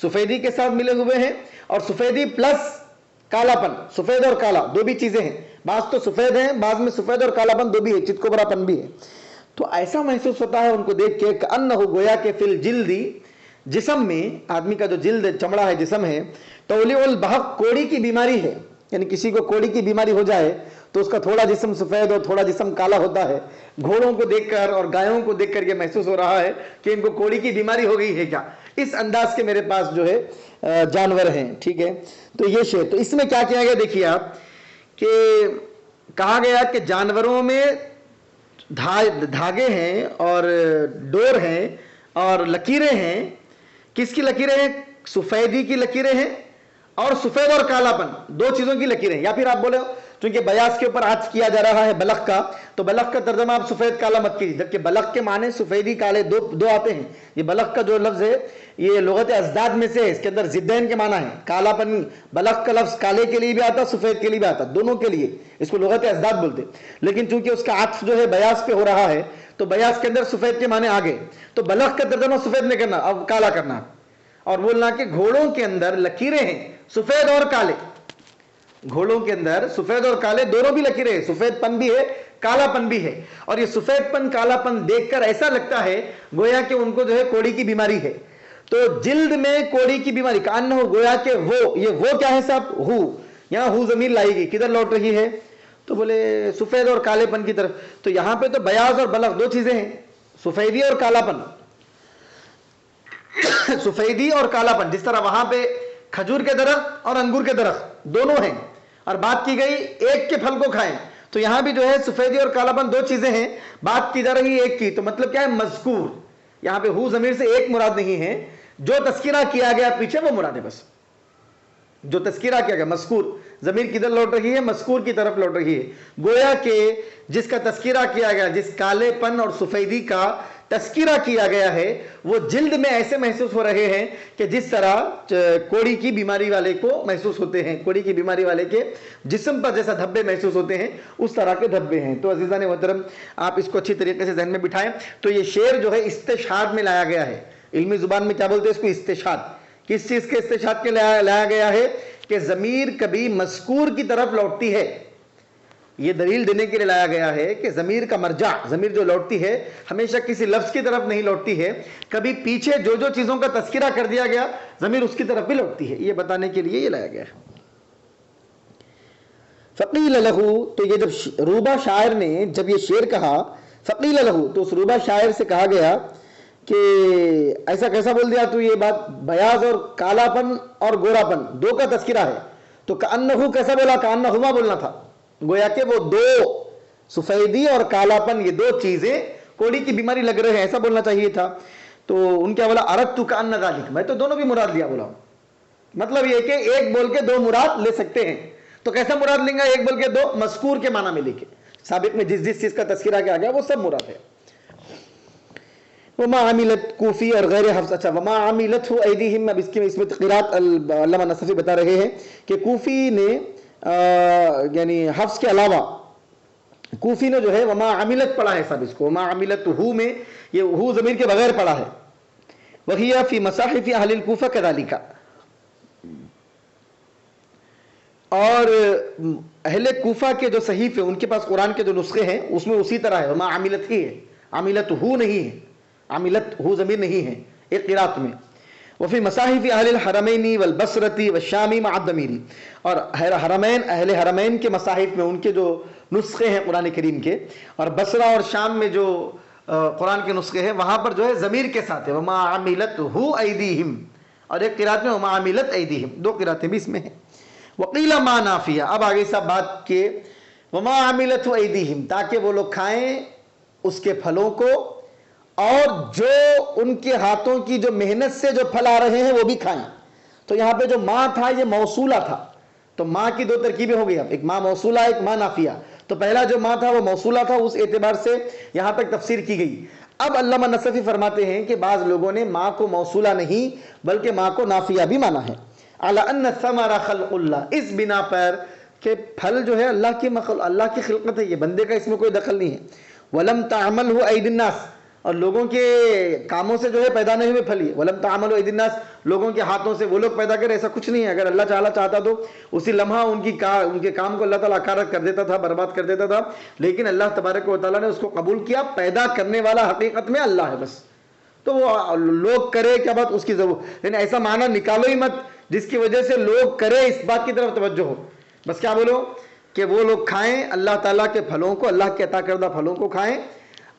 سفیدی کے ساتھ ملے ہوئے ہیں، اور سفیدی پلس کالا پن، سفید اور کالا دو بھی چیزیں ہیں، بعض تو سفید ہیں، بعض میں سفید اور کالا پن دو بھی ہے، چت کوبرا پن بھی ہے۔ تو ایسا محسوس ہوتا ہے ان کو دیکھ کے کہ انہ گویا کہ فی الجلد، جسم میں، آدمی کا جو جلد چمڑا ہے، جسم ہے، تولیع البہق، کوڑی کی بیماری ہے، یعنی کسی کو کوڑی کی بیماری ہو جائے تو اس کا تھوڑا جسم سفید اور تھوڑا جسم کالا ہوتا ہے۔ گھوڑوں کو دیکھ کر اور گایوں کو دیکھ کر یہ محسوس ہو رہا ہے کہ ان کو کوڑی کی بیماری ہو گئی ہے کیا، اس انداز کے میرے پاس جو ہے جانور ہیں۔ ٹھیک ہے، تو یہ شعر، تو اس میں کیا کیا گیا دیکھیے آپ کہ کہا گیا کہ جانوروں میں دھاگے ہیں اور ڈور ہیں اور لکیریں ہیں. کس کی لکیریں ہیں؟ سفیدی کی لکیریں ہیں اور سفید اور کالا پن دو چیزوں کی لکیریں. یا پھر آپ بولے چونکہ بیاض کے اوپر عطف کیا جا رہا ہے بلغ کا، تو بلغ کا ترجمہ آپ سفید کالا مت کیجیے، جبکہ بلغ کے معنی سفیدی کالے دو آتے ہیں. یہ بلغ کا جو لفظ ہے یہ لغت ازداد میں سے ہے، اس کے اندر ضدین کے معنی ہے. کالا پن بلغ کا لفظ کالے کے لیے بھی آتا، سفید کے لیے بھی آتا، دونوں کے لیے اس کو لغت ازداد بولتے. لیکن چونکہ اس کا عطف جو ہے بیاض پہ ہو رہا ہے تو بیاض کے اندر سفید کے معنی آ گئے، تو بلغ کا ترجمہ سفید نہیں کرنا، اب کالا کرنا اور بولنا کہ گھوڑوں کے اندر لکیریں ہیں سفید اور کالے. گھوڑوں کے اندر سفید اور کالے دونوں بھی لکیریں ہیں، سفید پن بھی ہے کالا پن بھی ہے. اور یہ سفید پن کالا پن دیکھ کر ایسا لگتا ہے گویا کہ ان کو جو ہے کوڑی کی بیماری ہے. تو جلد میں کوڑی کی بیماری کان ہو، گویا کہ وہ کیا ہے صاحب؟ ہو. یہاں ہو ضمیر لائے گی، کدھر لوٹ رہی ہے؟ تو بولے سفید اور کالے پن کی طرف. تو یہاں پہ تو بیاض اور بلغ دو چیزیں ہیں، سفیدی اور کالا پن. سفیدی اور کالا پن، جس طرح وہاں پہ کھجور کے درخت اور انگور کے درخت دونوں ہیں اور بات کی گئی ایک کے پھل کو کھائیں، تو یہاں بھی جو ہے سفیدی اور کالا پن دو چیزیں ہیں، بات کی جا رہی ہے ایک کی. تو مطلب کیا ہے؟ مذکور. یہاں پہ ہو ضمیر سے ایک مراد نہیں ہے، جو تذکرہ کیا گیا پیچھے وہ مراد ہے. بس جو تذکرہ کیا گیا مذکور، ضمیر کدھر لوٹ رہی ہے؟ مذکور کی طرف لوٹ رہی ہے. گویا کہ جس کا تذکرہ کیا گیا، جس کالے پن اور سفیدی کا تذکرہ کیا گیا ہے، وہ جلد میں ایسے محسوس ہو رہے ہیں کہ جس طرح کوڑی کی بیماری والے کو محسوس ہوتے ہیں. کوڑی کی بیماری والے کے جسم پر جیسا دھبے محسوس ہوتے ہیں اس طرح کے دھبے ہیں. تو عزیزان محترم، آپ اس کو اچھی طریقے سے ذہن میں بٹھائیں. تو یہ شعر جو ہے استشہاد میں لایا گیا ہے. علمی زبان میں کیا بولتے ہیں اس کو؟ استشہاد. کس چیز کے استشہاد کے لایا گیا ہے؟ کہ ضمیر کبھی مذکور کی طرف لوٹتی ہے. یہ دلیل دینے کے لیے لایا گیا ہے کہ ضمیر کا مرجع، ضمیر جو لوٹتی ہے ہمیشہ کسی لفظ کی طرف نہیں لوٹتی ہے، کبھی پیچھے جو چیزوں کا تذکرہ کر دیا گیا ضمیر اس کی طرف بھی لوٹتی ہے. یہ بتانے کے لیے یہ لایا گیا ہے. فقیل لہو، تو یہ جب روبہ شاعر نے جب یہ شعر کہا، فقیل لہو، تو اس روبہ شاعر سے کہا گیا کہ ایسا کیسا بول دیا تو؟ یہ بات بیاض اور کالا پن اور گورا پن دو کا تذکرہ ہے. تو کأنہو کیسا بولا؟ کأنہما بولنا تھا. گویا کہ وہ دو، سفیدی اور کالا پن، یہ دو چیزیں کوڑی کی بیماری لگ رہے ہیں، ایسا بولنا چاہیے تھا. تو ان کیا بولا؟ اردت کأن ذلک، میں تو دونوں بھی مراد لیا بولا. مطلب یہ کہ ایک بول کے دو مراد لے سکتے ہیں. تو کیسا مراد لیں گا؟ ایک بول کے دو، مذکور کے معنی میں لے کے. سابق میں جس چیز کا تذکرہ کیا گیا وہ سب مراد ہے. وما عملت کوفی اور غیر حفظ. اچھا، وما عملت ایدیہم، اب اس میں قرات علامہ نصفی بتا رہے ہیں کہ کوفی نے یعنی حفظ کے علاوہ کوفی نے جو ہے وما عملت پڑھا ہے سب اس کو. وما عملت ہو میں یہ ہو ضمیر کے بغیر پڑھا ہے. وہی فی مصاحف اہل الکوفہ کذالک، اور اہل کوفہ کے جو صحیفے ان کے پاس قرآن کے جو نسخے ہیں اس میں اسی طرح ہے، وما عملت ہی ہے، عملت ہو نہیں ہے، عملت ہو ضمیر نہیں ہے ایک قرات میں. وفی مصاحف اہل الحرمین والبصرۃ والشام مع الضمیر، اور حرمین، اہل حرمین کے مصاحف میں ان کے جو نسخے ہیں قرآن کریم کے، اور بصرہ اور شام میں جو قرآن کے نسخے ہیں وہاں پر جو ہے ضمیر کے ساتھ ہے وما عملت ہو ایدیہم، اور ایک قرات میں وما عملت ایدیہم، دو قراتیں بھی اس میں ہیں. وقیل ما نافیہ، اب آگے سب بات کے وما عملت ایدیہم، تاکہ وہ لوگ کھائیں اس کے پھلوں کو، اور جو ان کے ہاتھوں کی جو محنت سے جو پھل آ رہے ہیں وہ بھی کھائیں. تو یہاں پہ جو ماں تھا یہ موصولہ تھا، تو ماں کی دو ترکیبیں ہو گئی، ایک ماں موصولہ ایک ماں نافیہ. تو پہلا جو ماں تھا وہ موصولہ تھا، اس اعتبار سے یہاں تک تفسیر کی گئی. اب علامہ نصفی فرماتے ہیں کہ بعض لوگوں نے ماں کو موصولہ نہیں بلکہ ماں کو نافیہ بھی مانا ہے. علی ان الثمر خلق اللہ، اس بنا پر کہ پھل جو ہے اللہ کی خلقت ہے، یہ بندے کا اس میں کوئی دخل نہیں ہے. ولم تعملہ ایدی الناس، اور لوگوں کے کاموں سے جو ہے پیدا نہیں ہوئے پھل. یہ ولم تعملہ ایدی الناس، لوگوں کے ہاتھوں سے وہ لوگ پیدا کرے، ایسا کچھ نہیں ہے. اگر اللہ تعالیٰ چاہتا تو اسی لمحہ ان کے کام کو اللہ تعالیٰ اکارت کر دیتا تھا، برباد کر دیتا تھا، لیکن اللہ تبارک و تعالیٰ نے اس کو قبول کیا. پیدا کرنے والا حقیقت میں اللہ ہے بس. تو وہ لوگ کرے کیا بات اس کی ضرورت، لیکن ایسا معنی نکالو ہی مت جس کی وجہ سے لوگ کرے اس بات کی طرف توجہ ہو. بس کیا بولو کہ وہ لوگ کھائیں اللہ تعالیٰ کے پھلوں کو، اللہ کے عطا کردہ پھلوں کو کھائیں.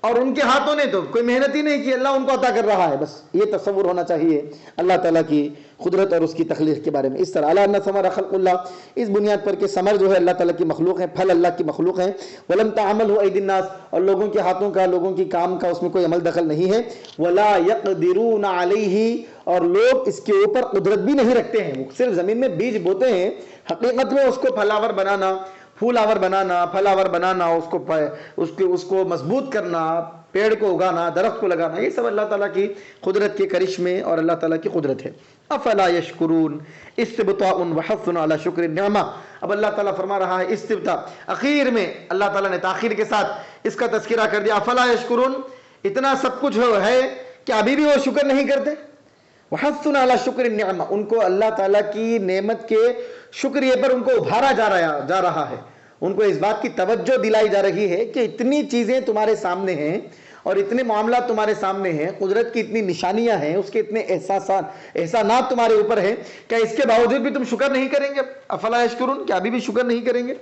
اور ان کے ہاتھوں نے تو کوئی محنت ہی نہیں کی، اللہ ان کو عطا کر رہا ہے. بس یہ تصور ہونا چاہیے اللہ تعالیٰ کی قدرت اور اس کی تخلیق کے بارے میں. اس طرح اللہ ثمر خلق اللہ، اس بنیاد پر کہ ثمر جو ہے اللہ تعالیٰ کی مخلوق ہے، پھل اللہ کی مخلوق ہیں. ولم تعملہ ایدی الناس، اور لوگوں کے ہاتھوں کا، لوگوں کی کام کا اس میں کوئی عمل دخل نہیں ہے. ولا یقدرون علیہ، اور لوگ اس کے اوپر قدرت بھی نہیں رکھتے ہیں. وہ صرف زمین میں بیج بوتے ہیں، حقیقت میں اس کو پھلاور بنانا، پھول آور بنانا، پھل آور بنانا، اس کو مضبوط کرنا، پیڑ کو اگانا، درخت کو لگانا، یہ سب اللہ تعالیٰ کی قدرت کے کرشمے اور اللہ تعالیٰ کی قدرت ہے. افلا یشکرون استبطاء وحث علی شکر النعمہ. اب اللہ تعالیٰ فرما رہا ہے استبطاء، اخیر میں اللہ تعالیٰ نے تاخیر کے ساتھ اس کا تذکرہ کر دیا. افلا یشکرون، اتنا سب کچھ ہے کہ ابھی بھی وہ شکر نہیں کرتے. وحث علی شکر النعمہ، ان کو اللہ تعالیٰ کی نعمت کے شکریہ پر ان کو ابھارا جا رہا ہے، ان کو اس بات کی توجہ دلائی جا رہی ہے کہ اتنی چیزیں تمہارے سامنے ہیں اور اتنے معاملات تمہارے سامنے ہیں، قدرت کی اتنی نشانیاں ہیں، اس کے اتنے احسانات تمہارے اوپر ہیں، کیا اس کے باوجود بھی تم شکر نہیں کریں گے؟ افلا یشکرون، کیا ابھی بھی شکر نہیں کریں گے؟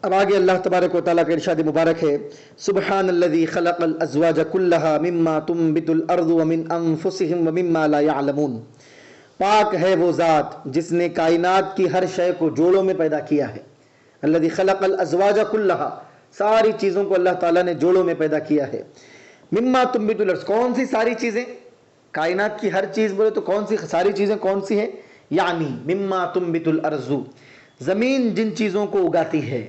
اب آگے اللہ تبارک و تعالیٰ کا ارشاد مبارک ہے، سبحان الذی خلق الازواج کلھا مما تنبت الارض ومن انفسہم ومما لا یعلمون. پاک ہے وہ ذات جس نے کائنات کی ہر شے کو جوڑوں میں پیدا کیا ہے. الذی خلق الازواج کلھا، ساری چیزوں کو اللہ تعالیٰ نے جوڑوں میں پیدا کیا ہے. مما تنبت الارض، کون سی ساری چیزیں؟ کائنات کی ہر چیز بولے تو کون سی ساری چیزیں کون سی ہیں؟ یعنی مما تنبت الارض، زمین جن چیزوں کو اگاتی ہے.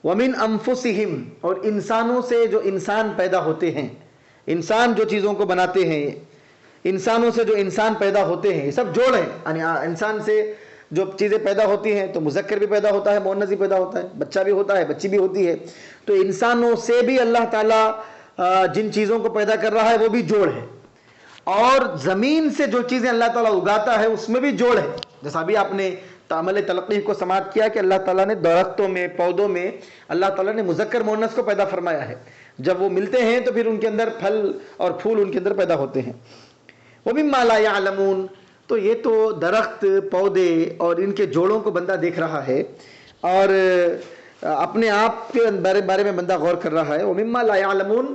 ومن انفسہم، اور انسانوں سے جو انسان پیدا ہوتے ہیں، انسان جو چیزوں کو بناتے ہیں، انسانوں سے جو انسان پیدا ہوتے ہیں، یہ سب جوڑ ہیں. یعنی انسان سے جو چیزیں پیدا ہوتی ہیں تو مذکر بھی پیدا ہوتا ہے، مؤنث بھی پیدا ہوتا ہے، بچہ بھی ہوتا ہے، بچی بھی ہوتی ہے. تو انسانوں سے بھی اللہ تعالیٰ جن چیزوں کو پیدا کر رہا ہے وہ بھی جوڑ ہے. اور زمین سے جو چیزیں اللہ تعالیٰ اگاتا ہے اس میں بھی جوڑ ہے. جیسا ابھی آپ نے تعامل تلقی کو سماعت کیا کہ اللہ تعالیٰ نے درختوں میں، پودوں میں اللہ تعالیٰ نے مذکر مؤنث کو پیدا فرمایا ہے. جب وہ ملتے ہیں تو پھر ان کے اندر پھل اور پھول ان کے اندر پیدا ہوتے ہیں. وَمِمَّا لَا يَعْلَمُونَ، تو یہ تو درخت، پودے اور ان کے جوڑوں کو بندہ دیکھ رہا ہے اور اپنے آپ کے بارے میں بندہ غور کر رہا ہے. وَمِمَّا لَا يَعْلَمُونَ،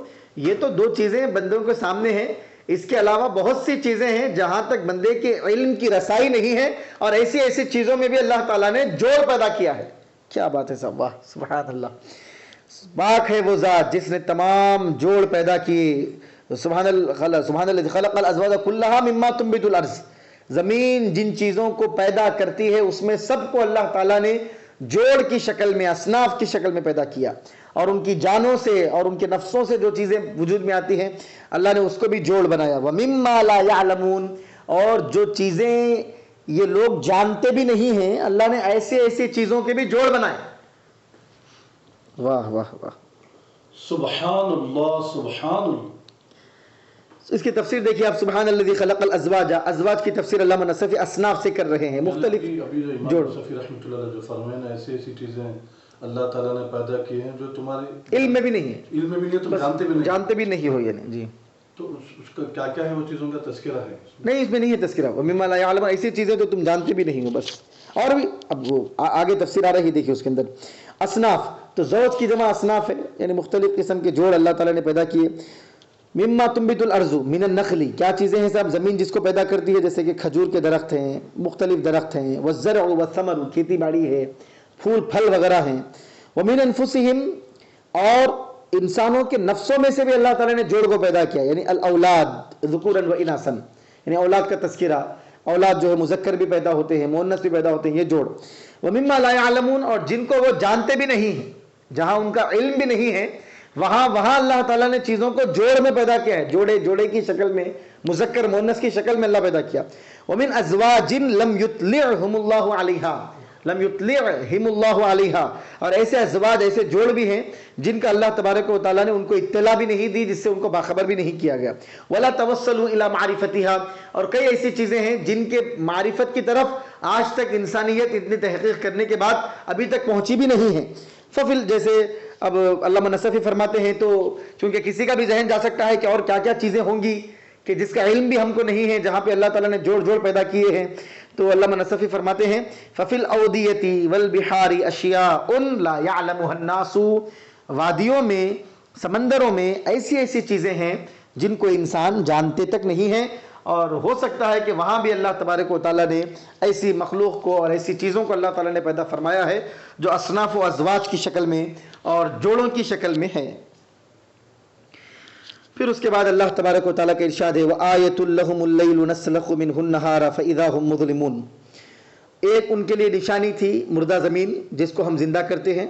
یہ تو دو چیزیں بندوں کے سامنے ہیں، اس کے علاوہ بہت سی چیزیں ہیں جہاں تک بندے کے علم کی رسائی نہیں ہے، اور ایسی چیزوں میں بھی اللہ تعالیٰ نے جوڑ پیدا کیا ہے. کیا بات ہے صاحب، واہ سبحان اللہ. پاک ہے وہ ذات جس نے تمام جوڑ پیدا کیے. سبحان الذی خلق الازواج کلھا مما تنبت الارض، زمین جن چیزوں کو پیدا کرتی ہے اس میں سب کو اللہ تعالیٰ نے جوڑ کی شکل میں، اصناف کی شکل میں پیدا کیا. اور ان کی جانوں سے اور ان کے نفسوں سے جو چیزیں وجود میں آتی ہیں اللہ نے اس کو بھی جوڑ بنایا. وَمِمَّا لَا يَعْلَمُونَ، اور جو چیزیں یہ لوگ جانتے بھی نہیں ہیں اللہ نے ایسی چیزوں کے بھی جوڑ بنائے. واہ واہ واہ، سبحان اللہ سبحان اللہ. اس کی تفسیر دیکھیے آپ، سبحان الذی خلق الازواج، ازواج کی تفسیر علامہ نصفی اصناف سے کر رہے ہیں، مختلف جوڑ. نصفی رحمۃ اللہ علیہ جو فرمائے نا، ایسی چیزیں اللہ تعالیٰ نے پیدا کی ہیں جو تمہارے علم میں بھی نہیں ہے، علم میں بھی نہیں، تم جانتے بھی نہیں ہو. یعنی جی، تو اس کا کیا ہے، وہ چیزوں کا تذکرہ ہے نہیں، اس میں نہیں ہے تذکرہ. وَمِمَّا لَا يَعْلَمُونَ، ایسی چیزیں تو تم جانتے بھی نہیں ہو بس. اور بھی اب وہ آگے تفسیر آ رہی، دیکھیے اس کے اندر اصناف، تو زوج کی جمع اصناف ہے، یعنی مختلف قسم کے جوڑ اللہ تعالیٰ نے پیدا کیے. مما تنبت الارض من النخل، کیا چیزیں ہیں صاحب؟ زمین جس کو پیدا کرتی ہے، جیسے کہ کھجور کے درخت ہیں، مختلف درخت ہیں. والزرع والثمر، کھیتی باڑی ہے، پھول پھل وغیرہ ہیں. ومن انفسہم، اور انسانوں کے نفسوں میں سے بھی اللہ تعالیٰ نے جوڑ کو پیدا کیا، یعنی الاولاد ذکورا و اناثا، یعنی اولاد کا تذکرہ. اولاد جو ہے مذکر بھی پیدا ہوتے ہیں، مؤنث بھی پیدا ہوتے ہیں، یہ جوڑ. ومما لا يعلمون، اور جن کو وہ جانتے بھی نہیں ہیں، جہاں ان کا علم بھی نہیں ہے، وہاں اللہ تعالیٰ نے چیزوں کو جوڑ میں پیدا کیا ہے، جوڑے کی شکل میں، مذکر مؤنث کی شکل میں اللہ پیدا کیا. ومن ازواج لم یطلعہم اللہ علیہا، اور ایسے ازواج، ایسے جوڑ بھی ہیں جن کا اللہ تبارک و تعالیٰ نے ان کو اطلاع بھی نہیں دی، جس سے ان کو باخبر بھی نہیں کیا گیا. ولا توصلوا الی معرفتھا، اور کئی ایسی چیزیں ہیں جن کے معرفت کی طرف آج تک انسانیت اتنی تحقیق کرنے کے بعد ابھی تک پہنچی بھی نہیں ہے. ففل، جیسے اب علامہ نصفی فرماتے ہیں، تو چونکہ کسی کا بھی ذہن جا سکتا ہے کہ اور کیا کیا چیزیں ہوں گی کہ جس کا علم بھی ہم کو نہیں ہے، جہاں پہ اللہ تعالیٰ نے جوڑ جوڑ پیدا کیے ہیں. تو علامہ نصفی فرماتے ہیں فَفِي الْأَوْدِيَةِ وَالْبِحَارِ أَشْيَاءٌ لَا يَعْلَمُهَا النَّاسُ، وادیوں میں، سمندروں میں ایسی ایسی چیزیں ہیں جن کو انسان جانتے تک نہیں ہیں، اور ہو سکتا ہے کہ وہاں بھی اللہ تبارک و تعالیٰ نے ایسی مخلوق کو اور ایسی چیزوں کو اللہ تعالیٰ نے پیدا فرمایا ہے جو اصناف و ازواج کی شکل میں اور جوڑوں کی شکل میں ہے. پھر اس کے بعد اللہ تبارک و تعالیٰ کا ارشاد ہے وَآیَةٌ لَهُمُ اللَّيْلُ نَسْلَخُ مِنْهُ النَّهَارَ فَإِذَا هُمْ مُظْلِمُونَ. ایک ان کے لیے نشانی تھی مردہ زمین جس کو ہم زندہ کرتے ہیں،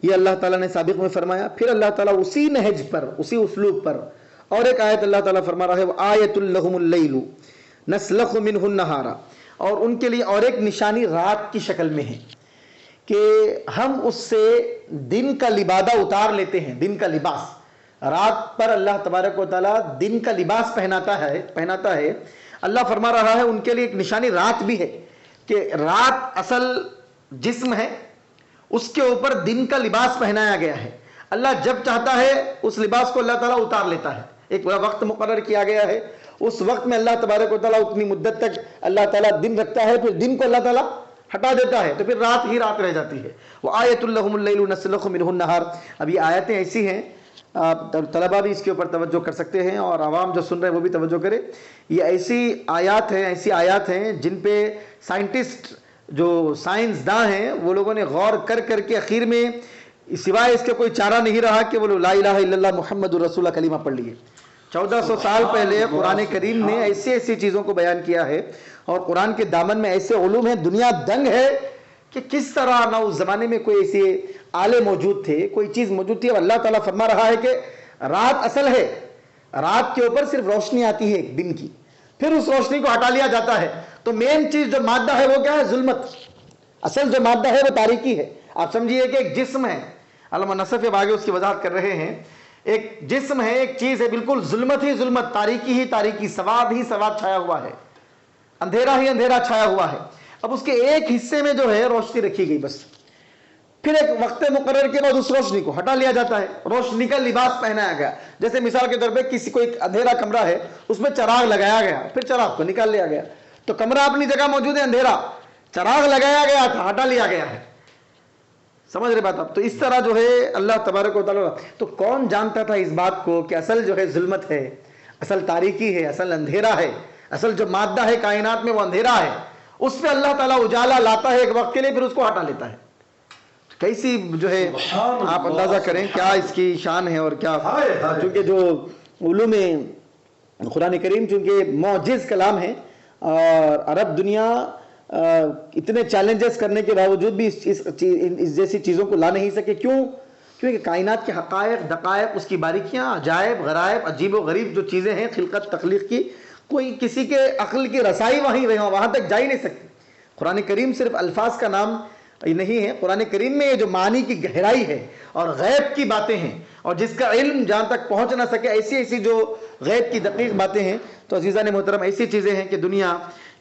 یہ اللہ تعالیٰ نے سابق میں فرمایا. پھر اللہ تعالیٰ اسی نہج پر، اسی اسلوب پر اور ایک آیت اللہ تعالیٰ فرما رہا ہے وَآیَةٌ لَهُمُ اللَّيْلُ نَسْلَخُ مِنْهُ النَّهَارَ، اور ان کے لیے اور ایک نشانی رات کی شکل میں ہے کہ ہم اس سے دن کا لبادہ اتار لیتے ہیں. دن کا لباس، رات پر اللہ تبارک و تعالیٰ دن کا لباس پہناتا ہے. اللہ فرما رہا ہے ان کے لیے ایک نشانی رات بھی ہے کہ رات اصل جسم ہے، اس کے اوپر دن کا لباس پہنایا گیا ہے. اللہ جب چاہتا ہے اس لباس کو اللہ تعالیٰ اتار لیتا ہے. ایک وقت مقرر کیا گیا ہے، اس وقت میں اللہ تبارک و تعالیٰ اتنی مدت تک اللہ تعالیٰ دن رکھتا ہے، پھر دن کو اللہ تعالیٰ ہٹا دیتا ہے، تو پھر رات ہی رات رہ جاتی ہے. وَآیَةٌ لَهُمُ اللَّيْلُ نَسْلَخُ مِنْهُ النَّهَارَ. اب یہ آیتیں ایسی ہیں، طلبہ بھی اس کے اوپر توجہ کر سکتے ہیں اور عوام جو سن رہے ہیں وہ بھی توجہ کرے. یہ ایسی آیات ہیں جن پہ سائنٹسٹ جو سائنسداں ہیں وہ لوگوں نے غور کر کے اخیر میں سوائے اس کے کوئی چارہ نہیں رہا کہ وہ لا الہ الا اللہ محمد الرسول اللہ کلمہ پڑھ لیے. 1400 سال پہلے قرآن کریم نے ایسی چیزوں کو بیان کیا ہے، اور قرآن کے دامن میں ایسے علوم ہیں، دنیا دنگ ہے کہ کس طرح نہ اس زمانے میں کوئی ایسے آلے موجود تھے، کوئی چیز موجود تھی. اب اللہ تعالیٰ فرما رہا ہے کہ رات اصل ہے، رات کے اوپر صرف روشنی آتی ہے دن کی، پھر اس روشنی کو ہٹا لیا جاتا ہے. تو مین چیز جو مادہ ہے وہ کیا ہے؟ ظلمت. اصل جو مادہ ہے وہ تاریکی ہے. آپ سمجھیے کہ ایک جسم ہے، علامہ نصف اب آگے اس کی وضاحت کر رہے ہیں. ایک جسم ہے، ایک چیز ہے، بالکل ظلمت ہی ظلمت، تاریکی ہی تاریکی، سواد ہی سواد چھایا ہوا ہے، اندھیرا ہی اندھیرا چھایا ہوا ہے. اب اس کے ایک حصے میں جو ہے روشنی رکھی گئی بس، پھر ایک وقت مقرر کے بعد اس روشنی کو ہٹا لیا جاتا ہے، روشنی کا لباس پہنایا گیا. جیسے مثال کے طور پہ کسی کو ایک اندھیرا کمرہ ہے، اس میں چراغ لگایا گیا، پھر چراغ کو نکال لیا گیا، تو کمرہ اپنی جگہ موجود ہے اندھیرا، چراغ لگایا گیا تھا، ہٹا لیا گیا ہے. سمجھ رہے بات آپ؟ تو اس طرح جو ہے اللہ تبارک و تعالیٰ. تو کون جانتا تھا اس بات کو کہ اصل جو ہے ظلمت ہے، اصل تاریکی ہے، اصل اندھیرا ہے، اصل جو مادہ ہے کائنات میں وہ اندھیرا ہے. اس پہ اللہ تعالیٰ اجالا لاتا ہے ایک وقت کے لیے، پھر اس کو ہٹا لیتا ہے. کیسی جو ہے آپ اندازہ کریں کیا اس کی شان ہے اور کیا. چونکہ جو علوم قرآن کریم چونکہ معجز کلام ہے، اور عرب دنیا اتنے چیلنجز کرنے کے باوجود بھی اس جیسی چیزوں کو لا نہیں سکے. کیوں؟ کیونکہ کائنات کے حقائق، دقائق، اس کی باریکیاں، عجائب، غرائب، عجیب و غریب جو چیزیں ہیں خلقت تخلیق کی، کوئی کسی کے عقل کی رسائی وہاں تک جا ہی نہیں سکتی. قرآن کریم صرف الفاظ کا نام نہیں ہے، قرآن کریم میں یہ جو معنی کی گہرائی ہے اور غیب کی باتیں ہیں، اور جس کا علم جہاں تک پہنچ نہ سکے، ایسی جو غیب کی دقیق باتیں ہیں. تو عزیزان محترم ایسی چیزیں ہیں کہ دنیا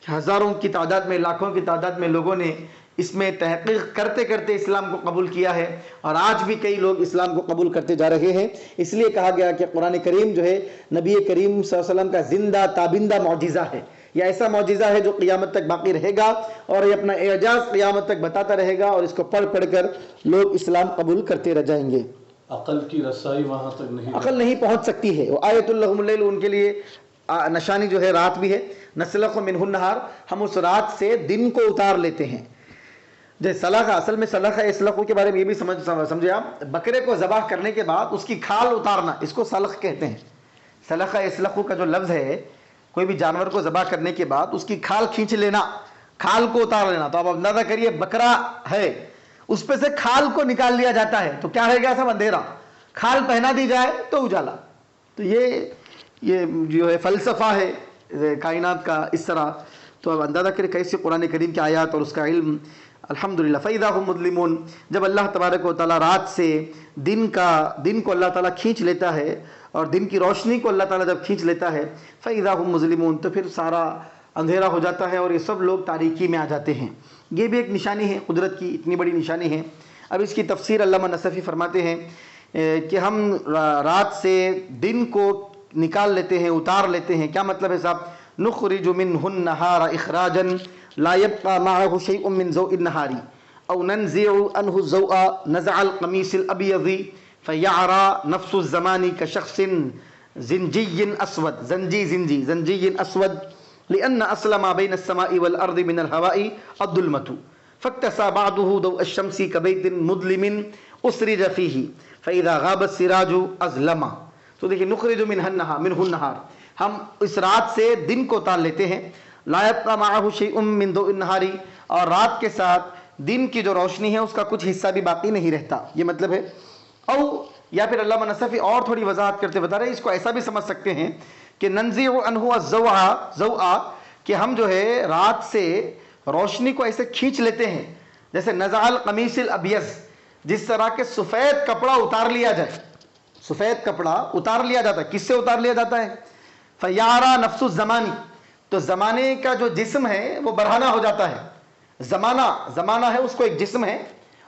ہزاروں کی تعداد میں، لاکھوں کی تعداد میں لوگوں نے اس میں تحقیق کرتے اسلام کو قبول کیا ہے، اور آج بھی کئی لوگ اسلام کو قبول کرتے جا رہے ہیں. اس لیے کہا گیا کہ قرآن کریم جو ہے نبی کریم صلی اللہ علیہ وسلم کا زندہ تابندہ معجزہ ہے. یہ ایسا معجزہ ہے جو قیامت تک باقی رہے گا، اور یہ اپنا اعجاز قیامت تک بتاتا رہے گا، اور اس کو پڑھ کر لوگ اسلام قبول کرتے رہ جائیں گے. عقل کی رسائی وہاں تک نہیں، عقل نہیں پہنچ سکتی ہے. وہ آیت لہم اللیل، ان کے لیے نشانی جو ہے رات بھی ہے. نسلخ منہ النہار، ہم اس رات سے دن کو اتار لیتے ہیں. جیسے سلخ، اصل میں سلخ اسلخ کے بارے میں یہ بھی سمجھے آپ، بکرے کو ذبح کرنے کے بعد اس کی کھال اتارنا، اس کو سلخ کہتے ہیں. سلخ اسلخ کا جو لفظ ہے، کوئی بھی جانور کو ذبح کرنے کے بعد اس کی کھال کھینچ لینا، کھال کو اتار لینا. تو اب اندازہ کریے بکرا ہے، اس پہ سے کھال کو نکال لیا جاتا ہے تو کیا رہ گیا؟ سب اندھیرا. کھال پہنا دی جائے تو اجالا. تو یہ جو ہے فلسفہ ہے کائنات کا اس طرح. تو اب اندازہ کریں کیسے قرآن کریم کی آیات اور اس کا علم. الحمدللہ فَإِذَا هُمْ مُظْلِمُونَ، جب اللہ تبارک و تعالیٰ رات سے دن کو اللہ تعالیٰ کھینچ لیتا ہے، اور دن کی روشنی کو اللہ تعالیٰ جب کھینچ لیتا ہے، فَإِذَا هُمْ مُظْلِمُونَ، تو پھر سارا اندھیرا ہو جاتا ہے اور یہ سب لوگ تاریکی میں آ جاتے ہیں. یہ بھی ایک نشانی ہے قدرت کی، اتنی بڑی نشانی ہے. اب اس کی تفسیر علامہ نصفی فرماتے ہیں کہ ہم رات سے دن کو نکال لیتے ہیں, اتار لیتے ہیں. کیا مطلب ہے صاحب؟ نخرج منہ النہار اخراجا لا يبقى معه شيء من ضوء النہار او ننزع عنه الضوء نزع القمیص الابیض فیعرى نفس الزمان كشخص زنجی اسود, زنجی اسود, لأن اصل ما بين السماء والارض من الهواء الظلمة فاكتسى بعضه ضوء الشمس كبيت مظلم اسرج فيه فاذا غاب السراج اظلم. تو دیکھیں نخرج منہ النہار, ہم اس رات سے دن کو اتار لیتے ہیں. لا يبقى معه شيء من ضوء النہار, اور رات کے ساتھ دن کی جو روشنی ہے اس کا کچھ حصہ بھی باقی نہیں رہتا. یہ مطلب ہے. او یا پھر علامہ نصفی اور تھوڑی وضاحت کرتے بتا رہے ہیں, اس کو ایسا بھی سمجھ سکتے ہیں کہ ننزع عنہ الضوء, کہ ہم جو ہے رات سے روشنی کو ایسے کھینچ لیتے ہیں جیسے نزع القمیص الابیض, جس طرح کے سفید کپڑا اتار لیا جائے. سفید کپڑا اتار لیا جاتا ہے. کس سے اتار لیا جاتا ہے؟ فیارا نفس الزمانی, تو زمانے کا جو جسم ہے وہ برہنہ ہو جاتا ہے. زمانہ ہے, اس کو ایک جسم ہے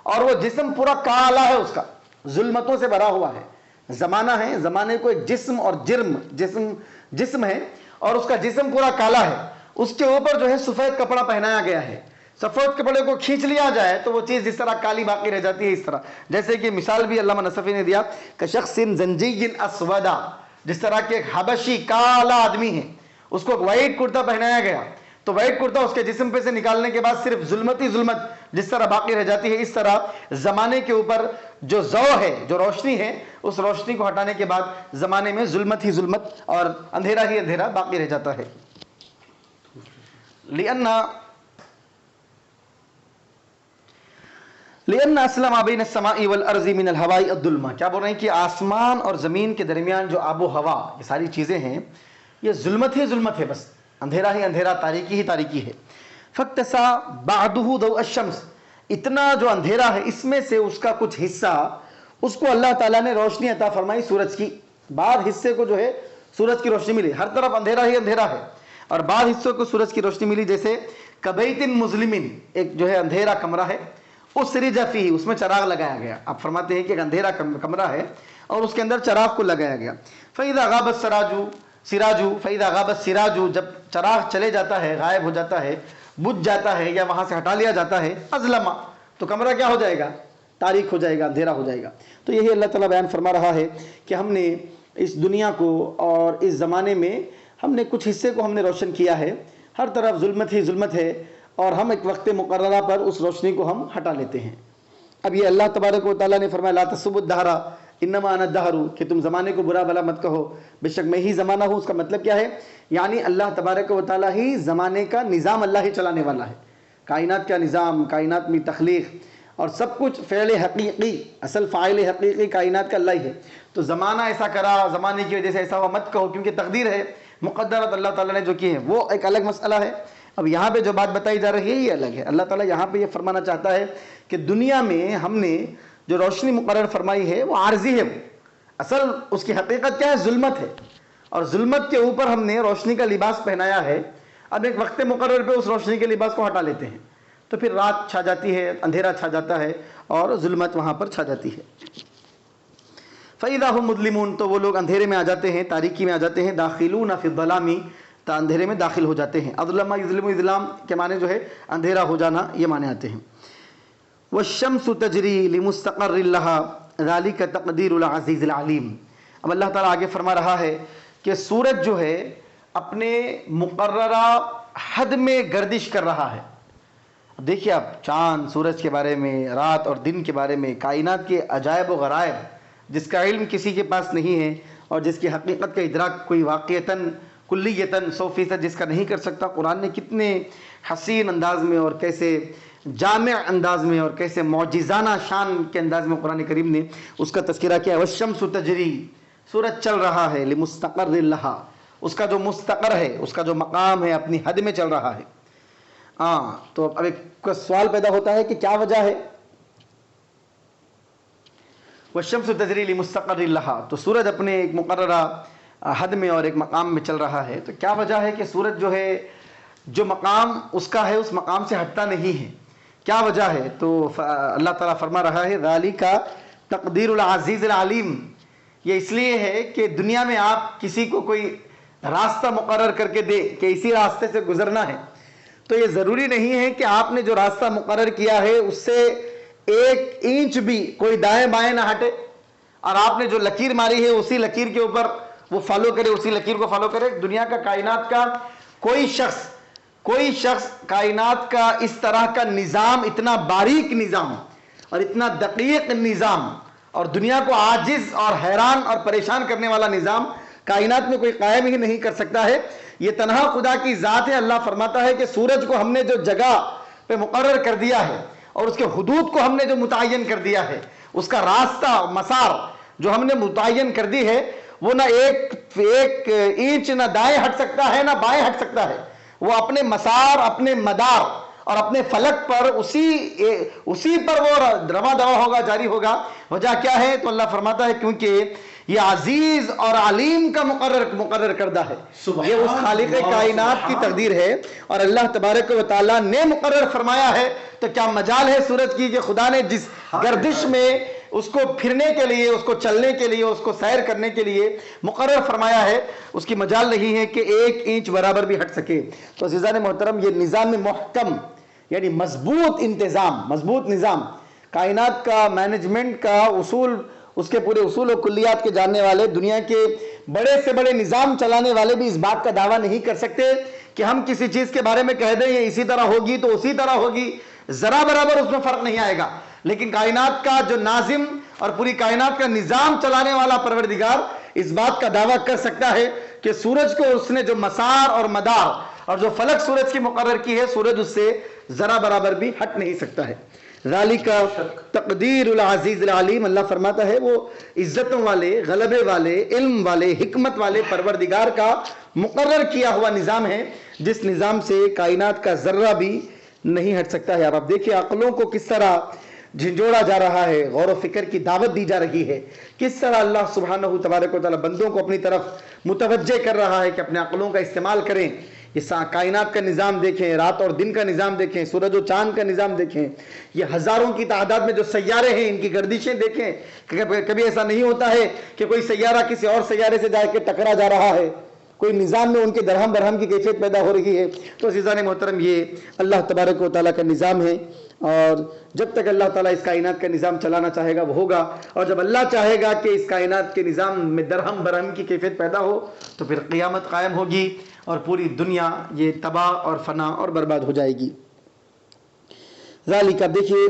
اور وہ جسم پورا کالا ہے, اس کا ظلمتوں سے بھرا ہوا ہے. زمانہ ہے, زمانے کو ایک جسم اور جسم ہے اور اس کا جسم پورا کالا ہے. اس کے اوپر جو ہے سفید کپڑا پہنایا گیا ہے. سفید کپڑے کو کھینچ لیا جائے تو وہ چیز جس طرح کالی باقی رہ جاتی ہے, اس طرح. جیسے کہ مثال بھی علامہ نصفی نے دیا کہ شخص زنجی اسودا, جس طرح کہ ایک حبشی کالا آدمی ہے, اس کو وائٹ کرتا پہنایا گیا تو وائٹ کرتا اس کے جسم پہ سے نکالنے کے بعد صرف ظلمت ہی ظلمت جس طرح باقی رہ جاتی ہے, اس طرح زمانے کے اوپر جو ضوء ہے, جو روشنی ہے, اس روشنی کو ہٹانے کے بعد زمانے میں ظلمت ہی ظلمت اور اندھیرا ہی اندھیرا باقی رہ جاتا ہے. لأن اصل ما بین السماء والارض من الهواء الظلمہ, کیا بول رہے ہیں کہ آسمان اور زمین کے درمیان جو آب و ہوا, یہ ساری چیزیں ہیں, یہ ظلمت ہی ظلمت ہے, بس اندھیرا ہی اندھیرا, تاریکی ہی تاریکی ہے. فاکتسا بعضه ضوء الشمس, اتنا جو اندھیرا ہے اس میں سے اس کا کچھ حصہ اس کو اللہ تعالیٰ نے روشنی عطا فرمائی سورج کی. بعض حصے کو جو ہے سورج کی روشنی ملی, ہر طرف اندھیرا ہی اندھیرا ہے, اور بعض حصوں کو سورج کی روشنی ملی. جیسے کبیت مظلم, ایک جو ہے اندھیرا کمرہ ہے, اسرج فیہ, اس میں چراغ لگایا گیا. آپ فرماتے ہیں کہ ایک اندھیرا کمرہ ہے اور اس کے اندر چراغ کو لگایا گیا. فاذا غاب السراج, جب چراغ چلے جاتا ہے, غائب ہو جاتا ہے, بجھ جاتا ہے یا وہاں سے ہٹا لیا جاتا ہے, اظلما, تو کمرہ کیا ہو جائے گا؟ تاریک ہو جائے گا, اندھیرا ہو جائے گا. تو یہی اللہ تعالیٰ بیان فرما رہا ہے کہ ہم نے اس دنیا کو اور اس زمانے میں ہم نے کچھ حصے کو ہم نے روشن کیا ہے, ہر طرف ظلمت ہی ظلمت ہے, اور ہم ایک وقت مقررہ پر اس روشنی کو ہم ہٹا لیتے ہیں. اب یہ اللہ تبارک و تعالیٰ نے فرمایا لا تسبوا الدہر انما انا الدہر, کہ تم زمانے کو برا بھلا مت کہو, بے شک میں ہی زمانہ ہوں. اس کا مطلب کیا ہے؟ یعنی اللہ تبارک و تعالیٰ ہی زمانے کا نظام, اللہ ہی چلانے والا ہے. کائنات کا نظام, کائنات میں تخلیق اور سب کچھ فعل حقیقی, اصل فاعل حقیقی کائنات کا اللہ ہی ہے. تو زمانہ ایسا کرا, زمانے کی وجہ سے ایسا ہوا مت کہو, کیونکہ تقدیر ہے, مقدرات اللہ تعالیٰ نے جو کی ہے وہ ایک الگ مسئلہ ہے. اب یہاں پہ جو بات بتائی جا رہی ہے یہ الگ ہے. اللہ تعالیٰ یہاں پہ یہ فرمانا چاہتا ہے کہ دنیا میں ہم نے جو روشنی مقرر فرمائی ہے وہ عارضی ہے, اصل اس کی حقیقت کیا ہے؟ ظلمت ہے, اور ظلمت کے اوپر ہم نے روشنی کا لباس پہنایا ہے. اب ایک وقت مقرر پہ اس روشنی کے لباس کو ہٹا لیتے ہیں تو پھر رات چھا جاتی ہے, اندھیرا چھا جاتا ہے اور ظلمت وہاں پر چھا جاتی ہے. فَإِذَا هُمْ مُظْلِمُونَ, تو وہ لوگ اندھیرے میں آ جاتے ہیں, تاریکی میں آ جاتے ہیں. دَاخِلُونَ فِي الظَّلَامِ, تا اندھیرے میں داخل ہو جاتے ہیں. اظلم یظلم, اظلام کے معنی جو ہے اندھیرا ہو جانا, یہ معنی آتے ہیں. وَالشَّمْسُ تَجْرِي لِمُسْتَقَرٍّ لَهَا ذَلِكَ تَقْدِيرُ الْعَزِيزِ الْعَلِيمِ. اب اللہ تعالیٰ آگے فرما رہا ہے کہ سورج جو ہے اپنے مقررہ حد میں گردش کر رہا ہے. دیکھیے آپ, چاند سورج کے بارے میں, رات اور دن کے بارے میں, کائنات کے عجائب و غرائب جس کا علم کسی کے پاس نہیں ہے اور جس کی حقیقت کا ادراک کوئی واقعتاً کلیتاً 100% جس کا نہیں کر سکتا. قرآن نے کتنے حسین انداز میں اور کیسے جامع انداز میں اور کیسے معجزانہ شان کے انداز میں قرآن کریم نے اس کا تذکرہ کیا ہے. والشمس تجری, سورج چل رہا ہے, لمستقر لہا, اس کا جو مستقر ہے, اس کا جو مقام ہے, اپنی حد میں چل رہا ہے. تو اب ایک سوال پیدا ہوتا ہے کہ کیا وجہ ہے؟ والشمس تجری لمستقر لہا, تو سورج اپنے ایک مقررہ حد میں اور ایک مقام میں چل رہا ہے. تو کیا وجہ ہے کہ سورج جو ہے جو مقام اس کا ہے اس مقام سے ہٹتا نہیں ہے؟ کیا وجہ ہے؟ تو اللہ تعالیٰ فرما رہا ہے ذالک تقدیر العزیز العلیم, یہ اس لیے ہے کہ دنیا میں آپ کسی کو کوئی راستہ مقرر کر کے دے کہ اسی راستے سے گزرنا ہے، تو یہ ضروری نہیں ہے کہ آپ نے جو راستہ مقرر کیا ہے اس سے 1 انچ بھی کوئی دائیں بائیں نہ ہٹے، اور آپ نے جو لکیر ماری ہے اسی لکیر کے اوپر وہ فالو کرے، اسی لکیر کو فالو کرے۔ دنیا کا، کائنات کا کوئی شخص کائنات کا اس طرح کا نظام، اتنا باریک نظام اور اتنا دقیق نظام، اور دنیا کو عاجز اور حیران اور پریشان کرنے والا نظام کائنات میں کوئی قائم ہی نہیں کر سکتا ہے۔ یہ تنہا خدا کی ذات ہے۔ اللہ فرماتا ہے کہ سورج کو ہم نے جو جگہ پہ مقرر کر دیا ہے اور اس کے حدود کو ہم نے جو متعین کر دیا ہے، اس کا راستہ، مسار جو ہم نے متعین کر دی ہے، وہ نہ ایک انچ نہ دائیں ہٹ سکتا ہے نہ بائیں ہٹ سکتا ہے۔ وہ اپنے مسار، اپنے مدار اور اپنے فلک پر اسی پر وہ رواں دوا ہوگا، جاری ہوگا۔ وجہ کیا ہے؟ تو اللہ فرماتا ہے کیونکہ یہ عزیز اور علیم کا مقرر کردہ ہے، یہ اس خالق کائنات کی تقدیر ہے، اور اللہ تبارک و تعالیٰ نے مقرر فرمایا ہے۔ تو کیا مجال ہے سورج کی کہ خدا نے جس گردش میں اس کو پھرنے کے لیے، اس کو چلنے کے لیے، اس کو سیر کرنے کے لیے مقرر فرمایا ہے، اس کی مجال نہیں ہے کہ 1 انچ برابر بھی ہٹ سکے۔ تو عزیزان محترم، یہ نظام محکم یعنی مضبوط انتظام، مضبوط نظام، کائنات کا مینجمنٹ کا اصول، اس کے پورے اصول و کلیات کے جاننے والے، دنیا کے بڑے سے بڑے نظام چلانے والے بھی اس بات کا دعویٰ نہیں کر سکتے کہ ہم کسی چیز کے بارے میں کہہ دیں یہ اسی طرح ہوگی تو اسی طرح ہوگی، ذرا برابر اس میں فرق نہیں آئے گا۔ لیکن کائنات کا جو ناظم اور پوری کائنات کا نظام چلانے والا پروردگار اس بات کا دعویٰ کر سکتا ہے کہ سورج کو اس نے جو مسار اور مدار اور جو فلک سورج کی مقرر کی ہے، سورج اس سے ذرا برابر بھی ہٹ نہیں سکتا ہے۔ ذالک تقدیر العزیز العلیم، اللہ فرماتا ہے وہ عزتوں والے، غلبے والے، علم والے، حکمت والے پروردگار کا مقرر کیا ہوا نظام ہے، جس نظام سے کائنات کا ذرہ بھی نہیں ہٹ سکتا ہے۔ اب آپ دیکھیں عقلوں کو کس طرح جھنجھوڑا جا رہا ہے، غور و فکر کی دعوت دی جا رہی ہے، کس طرح اللہ سبحانہ تبارک و تعالی بندوں کو اپنی طرف متوجہ کر رہا ہے کہ اپنے عقلوں کا استعمال کریں۔ یہ کائنات کا نظام دیکھیں، رات اور دن کا نظام دیکھیں، سورج و چاند کا نظام دیکھیں، یہ ہزاروں کی تعداد میں جو سیارے ہیں ان کی گردشیں دیکھیں۔ کبھی ایسا نہیں ہوتا ہے کہ کوئی سیارہ کسی اور سیارے سے جا کے ٹکرا جا رہا ہے، کوئی نظام میں ان کے درہم برہم کی کیفیت پیدا ہو رہی ہے۔ تو عزیزان محترم، یہ اللہ تبارک و تعالیٰ کا نظام ہے، اور جب تک اللہ تعالیٰ اس کائنات کا نظام چلانا چاہے گا وہ ہوگا، اور جب اللہ چاہے گا کہ اس کائنات کے نظام میں درہم برہم کی کیفیت پیدا ہو تو پھر قیامت قائم ہوگی اور پوری دنیا یہ تباہ اور فنا اور برباد ہو جائے گی۔ ذالک، دیکھیے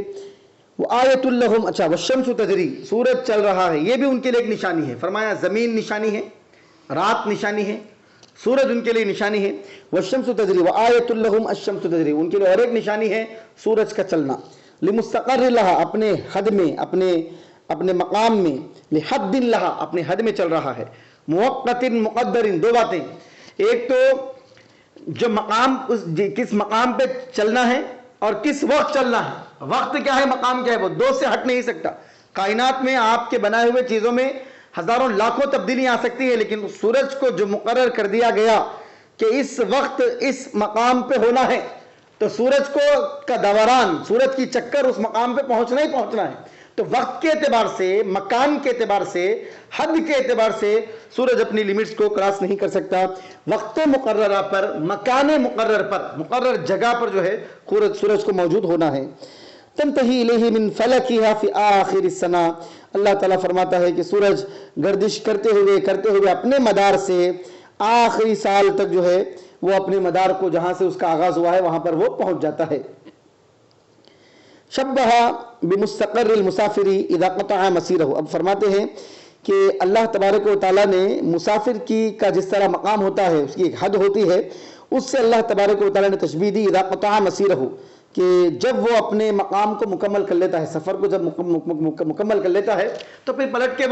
وآیۃ لہم، اچھا والشمس تجری، سورج چل رہا ہے، یہ بھی ان کے لیے ایک نشانی ہے۔ فرمایا زمین نشانی ہے، رات نشانی ہے، سورج ان کے لیے نشانی ہے۔ والشمس تجری وآیۃ لہم الشمس تجری، ان کے لیے اور ایک نشانی ہے سورج کا چلنا۔ لمستقر لہا، اپنے حد میں، اپنے مقام میں، لحد لہا، اپنے حد میں چل رہا ہے۔ موقت مقدر، دو باتیں، ایک تو جو مقام، کس مقام پہ چلنا ہے اور کس وقت چلنا ہے۔ وقت کیا ہے، مقام کیا ہے، وہ دو سے ہٹ نہیں سکتا۔ کائنات میں آپ کے بنائے ہوئے چیزوں میں ہزاروں لاکھوں تبدیلیاں آ سکتی ہیں، لیکن سورج کو جو مقرر کر دیا گیا کہ اس وقت اس مقام پہ ہونا ہے، تو سورج کو کا دوران، سورج کی چکر اس مقام پہ پہنچنا ہی پہنچنا ہے۔ تو وقت کے اعتبار سے، مکان کے اعتبار سے، حد کے اعتبار سے سورج اپنی لیمٹس کو کراس نہیں کر سکتا۔ وقت مقررہ پر، مکان مقرر پر، مقرر جگہ پر جو ہے سورج کو موجود ہونا ہے۔ تنتہی الیہ من فلکہا فی آخر السنہ، اللہ تعالیٰ فرماتا ہے کہ سورج گردش کرتے ہوئے اپنے مدار سے آخری سال تک جو ہے وہ اپنے مدار کو، جہاں سے اس کا آغاز ہوا ہے وہاں پر وہ پہنچ جاتا ہے۔ شبہ بمستقر المسافر اذا قطع مسیرہ، اب فرماتے ہیں کہ اللہ تبارک و تعالیٰ نے مسافر کا جس طرح مقام ہوتا ہے، اس کی ایک حد ہوتی ہے، اس سے اللہ تبارک و تعالیٰ نے تشبیہ دی اذا قطع مسیرہ، کہ جب وہ اپنے مقام کو مکمل کر لیتا ہے، سفر کو جب مکمل کر لیتا ہے تو پھر پلٹ کے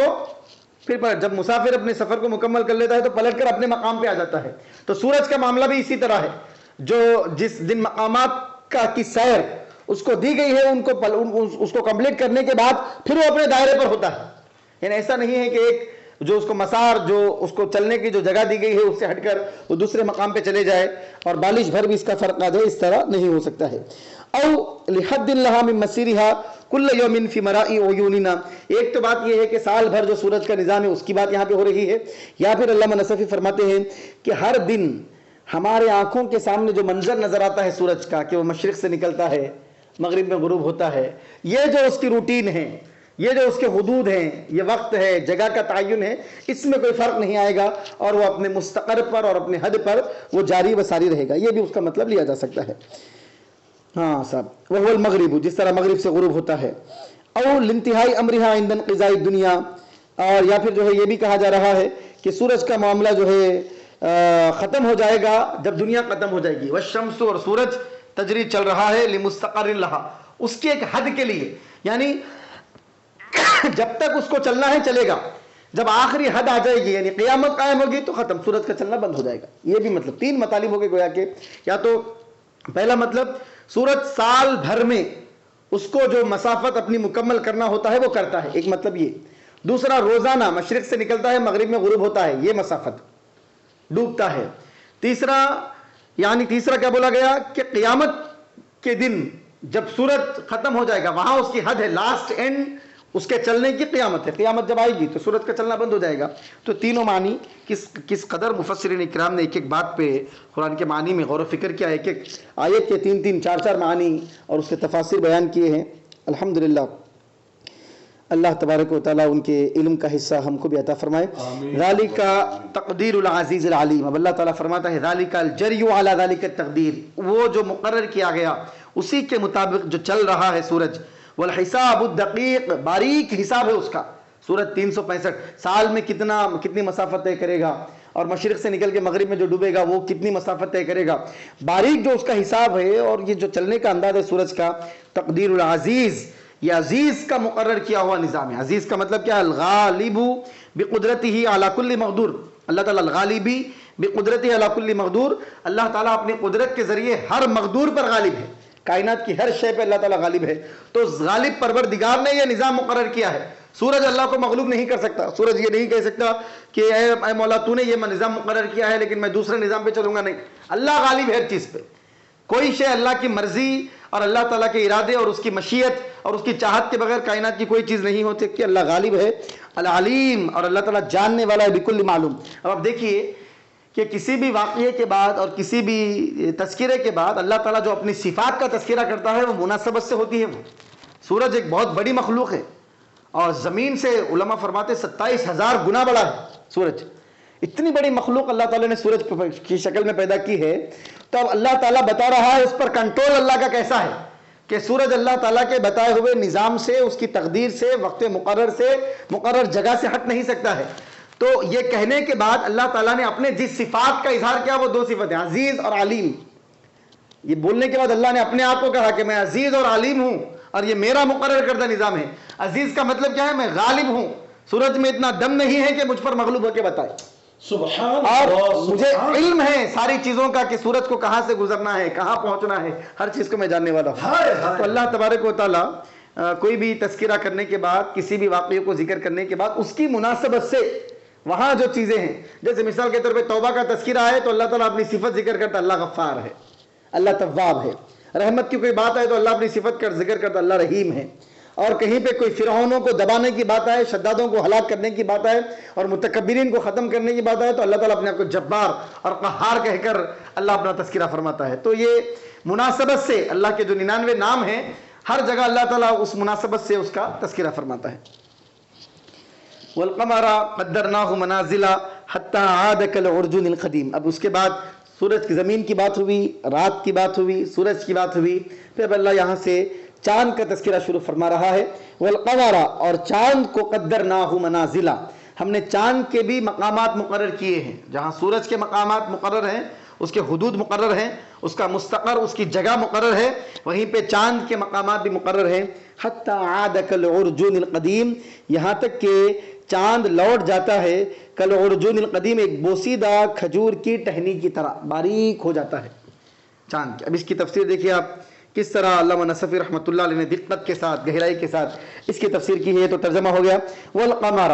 جب مسافر اپنے سفر کو مکمل کر لیتا ہے تو پلٹ کر اپنے مقام پہ آ جاتا ہے۔ تو سورج کا معاملہ بھی اسی طرح ہے، جو جس دن مقامات کی سیر اس کو دی گئی ہے، اس کو کمپلیٹ کرنے کے بعد پھر وہ اپنے دائرے پر ہوتا ہے۔ یعنی ایسا نہیں ہے کہ ایک جو اس کو مسار، جو اس کو چلنے کی جو جگہ دی گئی ہے اس سے ہٹ کر وہ دوسرے مقام پہ چلے جائے اور بالش بھر بھی اس کا فرق آ جائے، اس طرح نہیں ہو سکتا ہے۔ او لحد لها من مسیرها کل یوم فی مرائی عیوننا. ایک تو بات یہ ہے کہ سال بھر جو سورج کا نظام ہے اس کی بات یہاں پہ ہو رہی ہے، یا پھر علامہ نصفی فرماتے ہیں کہ ہر دن ہمارے آنکھوں کے سامنے جو منظر نظر آتا ہے سورج کا کہ وہ مشرق سے نکلتا ہے مغرب میں غروب ہوتا ہے، یہ جو اس کی روٹین ہے، یہ جو اس کے حدود ہیں، یہ وقت ہے، جگہ کا تعین ہے، اس میں کوئی فرق نہیں آئے گا اور وہ اپنے مستقر پر اور اپنے حد پر وہ جاری و ساری رہے گا. یہ بھی اس کا مطلب لیا جا سکتا ہے. ہاں صاحب، وہ المغرب، جس طرح مغرب سے غروب ہوتا ہے. او لانتہائی امرها عند انقضاء الدنیا، اور یا پھر جو ہے یہ بھی کہا جا رہا ہے کہ سورج کا معاملہ جو ہے ختم ہو جائے گا جب دنیا ختم ہو جائے گی. والشمس، اور سورج تجری چل رہا ہے لمستقر لها، اس کے ایک حد کے لیے، یعنی جب تک اس کو چلنا ہے چلے گا، جب آخری حد آ جائے گی یعنی قیامت قائم ہوگی تو ختم، سورج کا چلنا بند ہو جائے گا. یہ بھی مطلب تین مطالب ہو گئے گویا کہ، یا تو پہلا مطلب سورج سال بھر میں اس کو جو مسافت اپنی مکمل کرنا ہوتا ہے وہ کرتا ہے، ایک مطلب یہ. دوسرا، روزانہ مشرق سے نکلتا ہے مغرب میں غروب ہوتا ہے، یہ مسافت ڈوبتا ہے. تیسرا کیا بولا گیا کہ قیامت کے دن جب سورج ختم ہو جائے گا وہاں اس کی حد ہے، لاسٹ اینڈ اس کے چلنے کی قیامت ہے. قیامت جب آئے گی تو سورج کا چلنا بند ہو جائے گا. تو تینوں معنی کس قدر مفسرین اکرام نے ایک ایک بات پہ قرآن کے معنی میں غور و فکر کیا، ایک ایک آیت کے تین چار معنی اور اس کے تفاسیر بیان کیے ہیں. الحمدللہ اللہ تبارک و تعالیٰ ان کے علم کا حصہ ہم کو بھی عطا فرمائے. ذالک تقدیر العزیز العلیم. اب اللہ تعالیٰ فرماتا ہے ذالک الجری علی ذالک التقدیر، وہ جو مقرر کیا گیا اسی کے مطابق جو چل رہا ہے سورج. والحساب الدقیق، باریک حساب ہے اس کا. سورج 365 سال میں کتنی مسافت طے کرے گا، اور مشرق سے نکل کے مغرب میں جو ڈوبے گا وہ کتنی مسافت طے کرے گا، باریک جو اس کا حساب ہے. اور یہ جو چلنے کا انداز ہے سورج کا، تقدیر العزیز، یہ عزیز کا مقرر کیا ہوا نظام ہے. عزیز کا مطلب کیا ہے؟ الغالب بقدرتہ علی کل مقدور. اللہ تعالیٰ الغالبی بقدرتہ علی کل مقدور، اللہ تعالیٰ اپنی قدرت کے ذریعے ہر مقدور پر غالب ہے. کائنات کی ہر شے پہ اللہ تعالیٰ غالب ہے. تو غالب پروردگار نے یہ نظام مقرر کیا ہے. سورج اللہ کو مغلوب نہیں کر سکتا. سورج یہ نہیں کہہ سکتا کہ اے مولا تو نے یہ نظام مقرر کیا ہے لیکن میں دوسرے نظام پہ چلوں گا. نہیں، اللہ غالب ہے ہر چیز پہ. کوئی شے اللہ کی مرضی اور اللہ تعالیٰ کے ارادے اور اس کی مشیت اور اس کی چاہت کے بغیر کائنات کی کوئی چیز نہیں ہوتی کہ اللہ غالب ہے. العلیم، اور اللہ تعالیٰ جاننے والا ہے بکل معلوم. اب آپ دیکھیے کہ کسی بھی واقعے کے بعد اور کسی بھی تذکرے کے بعد اللہ تعالیٰ جو اپنی صفات کا تذکرہ کرتا ہے وہ مناسبت سے ہوتی ہے. وہ سورج ایک بہت بڑی مخلوق ہے اور زمین سے علماء فرماتے 27,000 گنا بڑا ہے سورج. اتنی بڑی مخلوق اللہ تعالیٰ نے سورج کی شکل میں پیدا کی ہے. تو اب اللہ تعالیٰ بتا رہا ہے اس پر کنٹرول اللہ کا کیسا ہے کہ سورج اللہ تعالیٰ کے بتائے ہوئے نظام سے، اس کی تقدیر سے، وقت مقرر سے، مقرر جگہ سے ہٹ نہیں سکتا ہے. تو یہ کہنے کے بعد اللہ تعالیٰ نے اپنے جس صفات کا اظہار کیا وہ دو صفت ہیں، عزیز اور علیم. یہ بولنے کے بعد اللہ نے اپنے آپ کو کہا کہ میں عزیز اور علیم ہوں اور یہ میرا مقرر کردہ نظام ہے. عزیز کا مطلب کیا ہے؟ میں غالب ہوں. سورج میں اتنا دم نہیں ہے کہ مجھ پر مغلوب ہو کے بتائے. سبحان اور اللہ، مجھے علم ہے ساری چیزوں کا کہ سورج کو کہاں سے گزرنا ہے، کہاں پہنچنا ہے، ہر چیز کو میں جاننے والا ہوں. تو اللہ تبارک و تعالیٰ کوئی بھی تذکرہ کرنے کے بعد، کسی بھی واقعے کو ذکر کرنے کے بعد اس کی مناسبت سے وہاں جو چیزیں ہیں، جیسے مثال کے طور پہ توبہ کا تذکرہ ہے تو اللہ تعالیٰ اپنی صفت ذکر کرتا ہے، اللہ غفار ہے، اللہ تواب ہے. رحمت کی کوئی بات آئے تو اللہ اپنی صفت کا ذکر کرتا ہے، اللہ رحیم ہے. اور کہیں پہ کوئی فرعونوں کو دبانے کی بات آئے، شدادوں کو ہلاک کرنے کی بات آئے اور متکبرین کو ختم کرنے کی بات آئے تو اللہ تعالیٰ اپنے آپ کو جبار اور قہار کہہ کر اللہ اپنا تذکرہ فرماتا ہے. تو یہ مناسبت سے اللہ کے جو 99 نام ہیں ہر جگہ اللہ تعالیٰ اس مناسبت سے اس کا تذکرہ فرماتا ہے. والقمر قدرناہ منازل حتی عاد کالعرجون القدیم. اب اس کے بعد سورج کی زمین کی بات ہوئی، رات کی بات ہوئی، سورج کی بات ہوئی، پھر اب اللہ یہاں سے چاند کا تذکرہ شروع فرما رہا ہے. والقمر، اور چاند کو قدرناہ منازل، ہم نے چاند کے بھی مقامات مقرر کیے ہیں. جہاں سورج کے مقامات مقرر ہیں، اس کے حدود مقرر ہیں، اس کا مستقر، اس کی جگہ مقرر ہے، وہیں پہ چاند کے مقامات بھی مقرر ہیں. حتی عاد کالعرجون القدیم، یہاں تک کہ چاند لوٹ جاتا ہے کالعرجون القدیم، ایک بوسیدہ کھجور کی ٹہنی کی طرح باریک ہو جاتا ہے چاند. اب اس کی تفسیر دیکھیے آپ کس طرح علامہ نصفی رحمۃ اللہ علیہ نے دقت کے ساتھ، گہرائی کے ساتھ اس کی تفسیر کی ہے. تو ترجمہ ہو گیا والقمر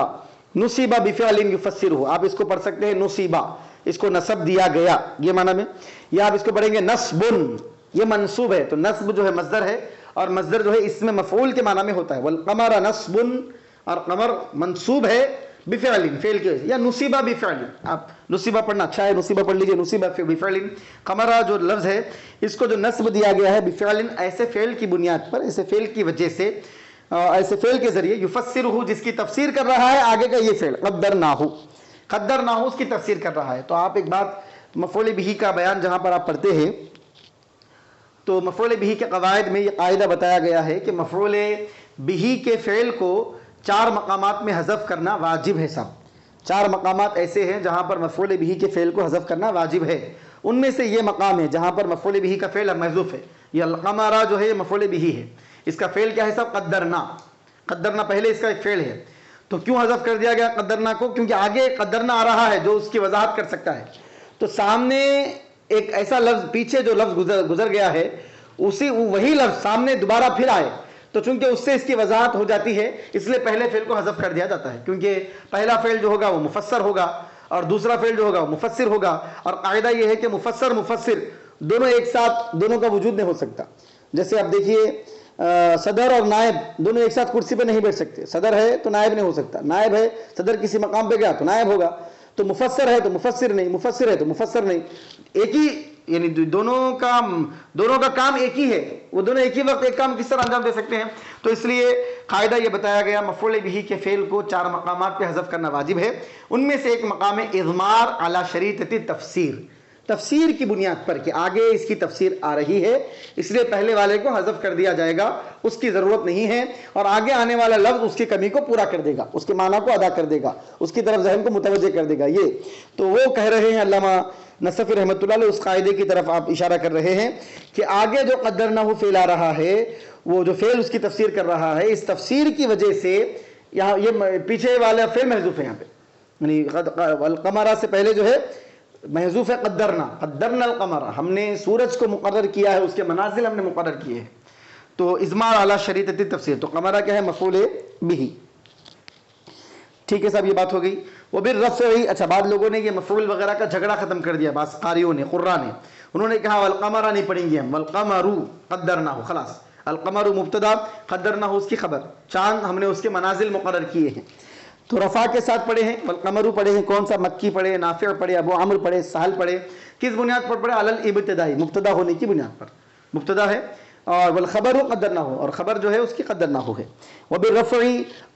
نصب بفعل یفسرہ. آپ اس کو پڑھ سکتے ہیں نصیبہ، اس کو نصب دیا گیا یہ معنی میں، یا آپ اس کو پڑھیں گے نصب یہ منصوب ہے، تو نصب جو ہے مصدر ہے، اور مصدر جو ہے اسم مفعول کے معنی میں ہوتا ہے. والقمر نصب، اور قمر منصوب ہے بفعل، فعل کے، یا نصیبہ بفعل. آپ نصیبہ پڑھنا اچھا ہے، نصیبہ پڑھ لیجئے. نصیبہ بفعل، قمرہ جو لفظ ہے اس کو جو نصب دیا گیا ہے بفعل، ایسے فعل کی بنیاد پر، ایسے فعل کی وجہ سے، ایسے فعل کے ذریعے، یفسرہ جس کی تفسیر کر رہا ہے آگے کا یہ فعل، قدرناہ، قدرناہ اس کی تفسیر کر رہا ہے. تو آپ ایک بات، مفعول بہ کا بیان جہاں پر آپ پڑھتے ہیں تو مفعول بہ کے قواعد میں یہ قاعدہ بتایا گیا ہے کہ مفعول بہ کے فعل کو 4 مقامات میں حذف کرنا واجب ہے. صاحب 4 مقامات ایسے ہیں جہاں پر مفعول بہ کے فعل کو حذف کرنا واجب ہے. ان میں سے یہ مقام ہے جہاں پر مفعول بہ کا فعل محذوف ہے. یہ القمرہ جو ہے یہ مفعول بہ ہے، اس کا فعل کیا ہے صاحب؟ قدرنا. قدرنا پہلے اس کا ایک فعل ہے. تو کیوں حذف کر دیا گیا قدرنا کو؟ کیونکہ آگے قدرنا آ رہا ہے جو اس کی وضاحت کر سکتا ہے. تو سامنے ایک ایسا لفظ، پیچھے جو لفظ گزر گیا ہے وہی لفظ سامنے دوبارہ پھر آئے، تو چونکہ اس سے اس کی وضاحت ہو جاتی ہے اس لیے پہلے فعل کو حذف کر دیا جاتا ہے. کیونکہ پہلا فعل جو ہوگا وہ مفسر ہوگا اور دوسرا فعل جو ہوگا وہ مفسر ہوگا. اور قاعدہ یہ ہے کہ مفسر دونوں ایک ساتھ، دونوں کا وجود نہیں ہو سکتا. جیسے آپ دیکھیے صدر اور نائب دونوں ایک ساتھ کرسی پہ نہیں بیٹھ سکتے. صدر ہے تو نائب نہیں ہو سکتا، نائب ہے صدر کسی مقام پہ گیا تو نائب ہوگا. تو مفسر ہے تو مفسر نہیں، مفسر ہے تو مفسر نہیں. ایک ہی، یعنی دونوں کا کام ایک ہی ہے. وہ دونوں ایک ہی وقت ایک کام کس طرح انجام دے سکتے ہیں؟ تو اس لیے قاعدہ یہ بتایا گیا مفعول بہ کے فعل کو 4 مقامات پہ حذف کرنا واجب ہے. ان میں سے ایک مقام ہے اضمار علی شریطۃ تفسیر، تفسیر کی بنیاد پر، کہ آگے اس کی تفسیر آ رہی ہے اس لیے پہلے والے کو حذف کر دیا جائے گا، اس کی ضرورت نہیں ہے، اور آگے آنے والا لفظ اس کی کمی کو پورا کر دے گا، اس کے معنی کو ادا کر دے گا، اس کی طرف ذہن کو متوجہ کر دے گا. یہ تو وہ کہہ رہے ہیں علامہ نصفی رحمۃ اللہ علیہ، اس قاعدے کی طرف آپ اشارہ کر رہے ہیں کہ آگے جو قدرنہ فعل آ رہا ہے، وہ جو فعل اس کی تفسیر کر رہا ہے، اس تفسیر کی وجہ سے یہاں یہ پیچھے والا فعل محذوف ہے. یہاں پہ یعنی القمرہ سے پہلے جو ہے محذوف ہے قدرنا القمر، ہم نے سورج کو مقرر کیا ہے، اس کے منازل ہم نے مقرر کیے ہیں. تو اضمار اعلی شریطۃ تفسیر، تو قمرہ کیا ہے؟ مفعول بہ. ٹھیک ہے صاحب، یہ بات ہو گئی. وبالرفع، اچھا بعض لوگوں نے یہ مفعول وغیرہ کا جھگڑا ختم کر دیا، بعض قاریوں نے، قراء نے، انہوں نے کہا والقمر نہیں پڑھیں گے ہم، والقمر قدرناہ، خلاص القمر مبتدا، قدرناہ اس کی خبر، چاند ہم نے اس کے منازل مقرر کیے ہیں. تو رفع کے ساتھ پڑھے ہیں، والقمر پڑھے ہیں. کون سا؟ مکی پڑھے، نافع پڑھے، ابو عمرو پڑھے، سہل پڑھے. کس بنیاد پر پڑھے؟ علی الابتداء، مبتدا ہونے کی بنیاد پر، مبتدا ہے. اور والخبر قدرناہ، اور خبر جو ہے اس کی قدرناہ ہے. وبالرفع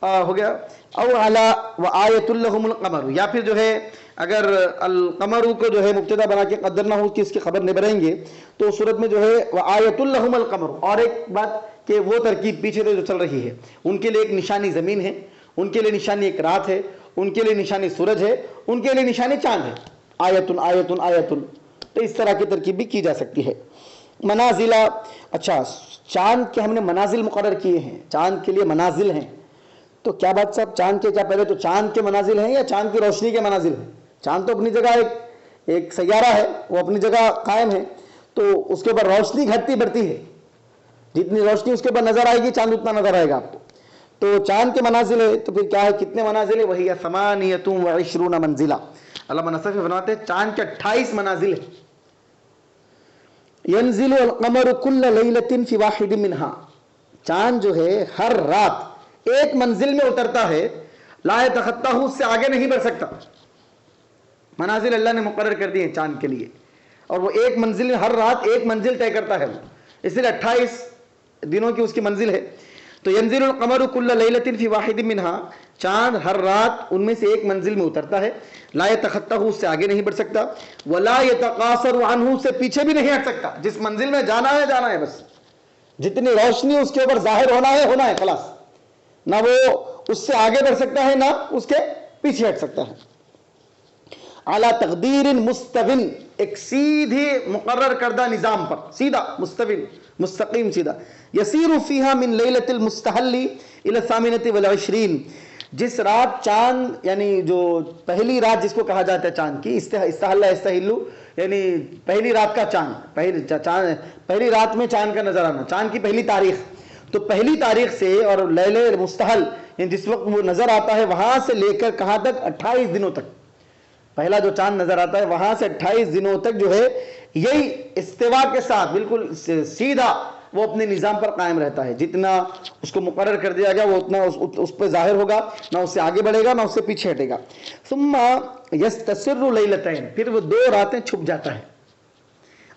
ہو گیا. او علی وآیۃ لہم القمر، یا پھر جو ہے اگر القمر کو جو ہے مبتدا بنا کے قدرناہ کی اس کی خبر نبریں گے تو صورت میں جو ہے وآیۃ لہم القمر. اور ایک بات کہ وہ ترکیب پیچھے جو چل رہی ہے، ان کے لیے ایک نشانی زمین ہے، ان کے لیے نشانی ایک رات ہے، ان کے لیے نشانی سورج ہے، ان کے لیے نشانی چاند ہے. آیتن آیتن آیتن، تو اس طرح کی ترکیب بھی کی جا سکتی ہے. منازل، اچھا چاند کے ہم نے منازل مقرر کیے ہیں، چاند کے لیے منازل ہیں. تو کیا بات صاحب، چاند کے کیا پہلے تو چاند کے منازل ہیں یا چاند کی روشنی کے منازل ہیں؟ چاند تو اپنی جگہ ایک سیارہ ہے، وہ اپنی جگہ قائم ہے، تو اس کے اوپر روشنی گھٹتی بڑھتی ہے، جتنی روشنی اس کے اوپر نظر آئے گی چاند اتنا نظر آئے گا آپ کو. تو چاند کے منازل ہے، تو پھر کیا ہے، کتنے منازل ہے؟ وہی 28 منزلہ. علامہ نصفی فرماتے ہیں چاند کے 28 منازل ہیں. ینزل القمر کل لیلۃ فی واحد منہا، چاند جو ہے ہر رات ایک منزل میں اترتا ہے، لا یتخطاہ، اس سے آگے نہیں بڑھ سکتا. منازل اللہ نے مقرر کر دی ہیں چاند کے لیے، اور وہ ایک منزل، ہر رات ایک منزل طے کرتا ہے وہ، اس لیے 28 دنوں کی اس کی منزل ہے. تو ینزل القمر کل لیلۃ فی واحد منہا، چاند ہر رات ان میں سے ایک منزل میں اترتا ہے، لا یتخطاہ، اس سے آگے نہیں بڑھ سکتا، ولا یتقاصر عنہ، اس سے پیچھے بھی نہیں ہٹ سکتا. جس منزل میں جانا ہے بس، جتنی روشنی اس کے اوپر ظاہر ہونا ہے خلاص، نہ وہ اس سے آگے بڑھ سکتا ہے نہ اس کے پیچھے ہٹ سکتا ہے. اعلی تقدیر مستقل، ایک سیدھے مقرر کردہ نظام پر، سیدھا مستقل مستقیم سیدھا. یسیر فیہا من لیلۃ المستحل الی الثامنۃ والعشرین، جس رات چاند، یعنی جو پہلی رات جس کو کہا جاتا ہے چاند کی، استحل یستحلو، یعنی پہلی رات کا چاند، پہلی رات میں چاند کا نظر آنا، چاند کی پہلی تاریخ. تو پہلی تاریخ سے اور لیلۃ مستحل، یعنی جس وقت وہ نظر آتا ہے وہاں سے لے کر کہاں تک؟ 28 دنوں تک. پہلا جو چاند نظر آتا ہے وہاں سے 28 دنوں تک جو ہے یہی استوا کے ساتھ بالکل سیدھا وہ اپنے نظام پر قائم رہتا ہے. جتنا اس کو مقرر کر دیا گیا وہ اتنا اس پہ ظاہر ہوگا، نہ اس سے آگے بڑھے گا نہ اس سے پیچھے ہٹے گا. ثم یستسر لیلتین، پھر وہ 2 راتیں چھپ جاتا ہے.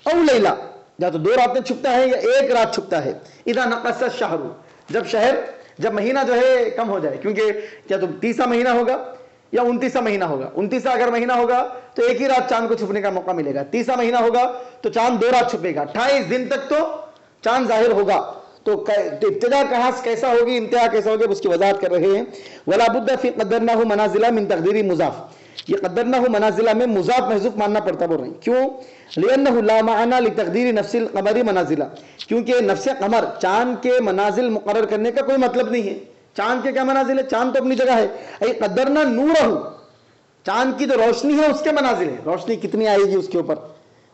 او لیلہ، یا تو 2 راتیں چھپتا ہے یا 1 رات چھپتا ہے. اذا نقص الشہر، جب مہینہ جو ہے کم ہو جائے، کیونکہ کیا تو 30واں مہینہ ہوگا یا 29واں مہینہ ہوگا. 29واں اگر مہینہ ہوگا تو 1 ہی رات چاند کو چھپنے کا موقع ملے گا. 30واں مہینہ ہوگا تو چاند 2 رات چھپے گا. 28 دن تک تو چاند ظاہر ہوگا. تو ابتدا کہاں کیسا ہوگی، انتہا کیسا ہوگی، اس کی وضاحت کر رہے ہیں. ولا بد فی قدرناہ منازلہ من تقدیر مضاف، یہ قدرناہ منازلہ میں مضاف محذوف ماننا پڑتا بول رہے ہیں. کیوں؟ لأنہ لا معنی لتقدیر نفس القمر منازلہ، کیونکہ نفس قمر چاند کے منازل مقرر کرنے کا کوئی مطلب نہیں ہے. چاند کے کیا منازل ہے؟ چاند تو اپنی جگہ ہے. ای قدرنا نورہ، چاند کی جو روشنی ہے اس کے منازل ہے. روشنی کتنی آئے گی اس کے اوپر،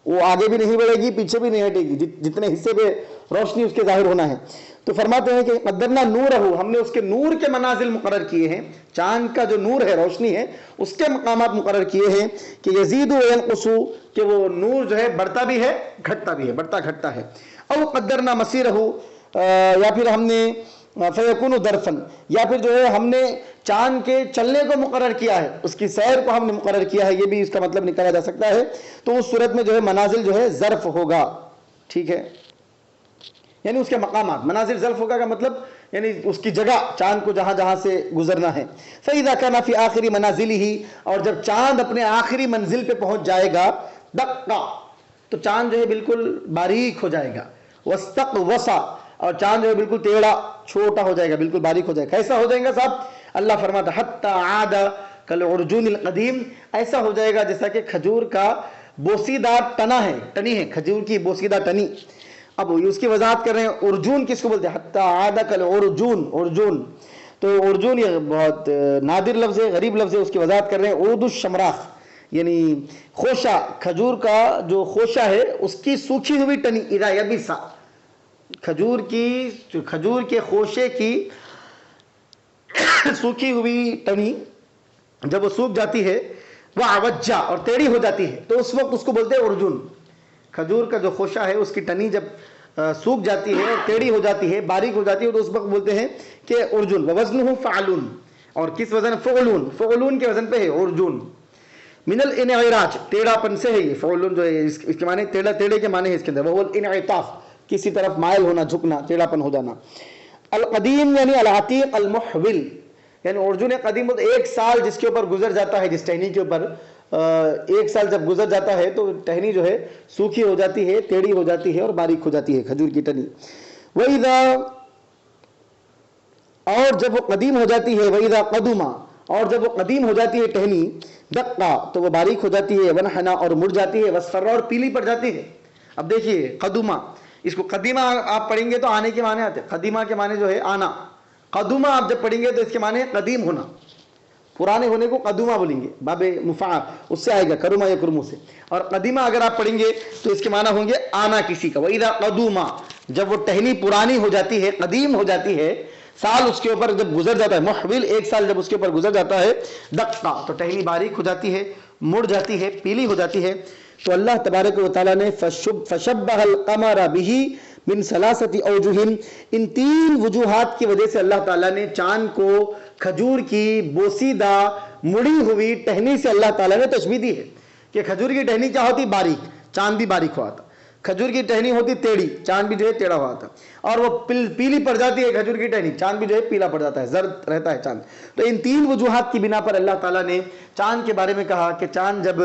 وہ آگے بھی نہیں بڑھے گی پیچھے بھی نہیں ہٹے گی، جتنے حصے پہ روشنی اس کے ظاہر ہونا ہے. تو فرماتے ہیں کہ قدرنا نورہ، ہم نے اس کے نور کے منازل مقرر کیے ہیں. چاند کا جو نور ہے، روشنی ہے، اس کے مقامات مقرر کیے ہیں کہ یزید و ینقص، کہ وہ نور جو ہے بڑھتا بھی ہے گھٹتا بھی ہے، بڑھتا گھٹتا ہے. او قدرنا مسیرہ، یا پھر ہم نے فیکون درفن، یا پھر جو ہے ہم نے چاند کے چلنے کو مقرر کیا ہے، اس کی سیر کو ہم نے مقرر کیا ہے. یہ بھی اس کا مطلب نکالا جا سکتا ہے. تو اس صورت میں جو ہے منازل جو ہے ظرف ہوگا. ٹھیک ہے، یعنی اس کے مقامات. منازل ظرف ہوگا کا مطلب یعنی اس کی جگہ، چاند کو جہاں جہاں سے گزرنا ہے. فَإِذَا كَانَ فِي آخِرِ مَنَازِلِهِ، اور جب چاند اپنے آخری منزل پہ پہنچ جائے گا، دقا، تو چاند جو ہے بالکل باریک ہو جائے گا. وَاسْتَقْوَصَ، اور چاند جو ہے بالکل ٹیڑھا چھوٹا ہو جائے گا، بالکل باریک ہو جائے گا. کیسا ہو جائے گا صاحب؟ اللہ فرماتا حَتَّى عَادَ كَالْعُرْجُونِ الْقَدِيمِ، ایسا ہو جائے گا جیسا کہ کھجور کا بوسیدہ ٹنی ہے، کھجور کی بوسیدہ ٹنی. اب اس کی وضاحت کر رہے ہیں. ارجون کس کو بولتے ہیں؟ حتی عاد کالعرجون، ارجون. تو ارجون یہ بہت نادر لفظ ہے، غریب لفظ ہے. اس کی وضاحت کر رہے ہیں. عود الشمراخ، یعنی خوشہ، کھجور کا جو خوشہ ہے اس کی سوکھی ہوئی ٹنی. اذا یبسا، کھجور کے خوشے کی سوکھی ہوئی ٹنی جب وہ سوکھ جاتی ہے، وہ عوجہ، اور ٹیڑھی ہو جاتی ہے، تو اس وقت اس کو بولتے ہیں ارجون. کھجور کا جو خوشہ ہے اس کی ٹنی جب سوکھ جاتی ہے اور ٹیڑھی ہو جاتی ہے، باریک ہو جاتی ہے، تو اس وقت بولتے ہیں کہ ارجون. وزنہ فعلون، اور کس وزن؟ فعلون. فعلون کے وزن پہ ہے ارجون. من الانعراج، ٹیڑھا پن سے ہے یہ فعلون جو ہے. اس کے معنی ٹیڑھے کے معنی ہے اس کے اندر. وہ الانعطاف، کسی طرف مائل ہونا، جھکنا، ٹیڑھا پن ہو جانا. القدیم یعنی العتیق المحول، یعنی ارجون قدیم 1 سال جس کے اوپر گزر جاتا ہے، جس ٹہنی کے اوپر 1 سال جب گزر جاتا ہے تو ٹہنی جو ہے سوکھی ہو جاتی ہے، ٹیڑھی ہو جاتی ہے اور باریک ہو جاتی ہے کھجور کی ٹہنی. وَإِذَا، اور جب وہ قدیم ہو جاتی ہے، وَإِذَا قَدُمَا، اور جب وہ قدیم ہو جاتی ہے ٹہنی، دقا، تو وہ باریک ہو جاتی ہے، وَنْحَنَا، اور مڑ جاتی ہے، وَاسْفَرَّا، اور پیلی پڑ جاتی ہے. اب دیکھیے قدوما، اس کو قدیمہ آپ پڑھیں گے تو آنے کے معنی آتے ہیں. قدیمہ کے معنی جو ہے آنا. قدوما آپ جب پڑھیں گے تو اس کے معنی قدیم ہونا، پرانے ہونے کو قدومہ بولیں گے. باب مفعول اس سے آئے گا، کرما یا کرمو سے. اور قدیمہ اگر آپ پڑھیں گے تو اس کے معنی ہوں گے آنا کسی کا. وَإِذَا قَدُومَا، جب وہ ٹہنی پرانی ہو جاتی ہے، قدیم ہو جاتی ہے، سال اس کے اوپر جب گزر جاتا ہے، محول 1 سال جب اس کے اوپر گزر جاتا ہے، دقا، تو ٹہنی باریک ہو جاتی ہے، مڑ جاتی ہے، پیلی ہو جاتی ہے. تو اللہ تبارک و تعالیٰ نے فشبہ القمر بہ من 3 اوجہ، ان 3 وجوہات کی وجہ سے اللہ تعالیٰ نے چاند کو کھجور کی بوسیدہ مڑی ہوئی ٹہنی سے اللہ تعالیٰ نے تشبیہ دی ہے. کہ کھجور کی ٹہنی کیا ہوتی؟ باریک، چاند بھی باریک ہوا تھا. کھجور کی ٹہنی ہوتی ٹیڑھی، چاند بھی جو ہے ٹیڑھا ہوا تھا. اور وہ پیلی پڑ جاتی ہے کھجور کی ٹہنی، چاند بھی جو ہے پیلا پڑ جاتا ہے، زرد رہتا ہے چاند. تو ان 3 وجوہات کی بنا پر اللہ تعالیٰ نے چاند کے بارے میں کہا کہ چاند جب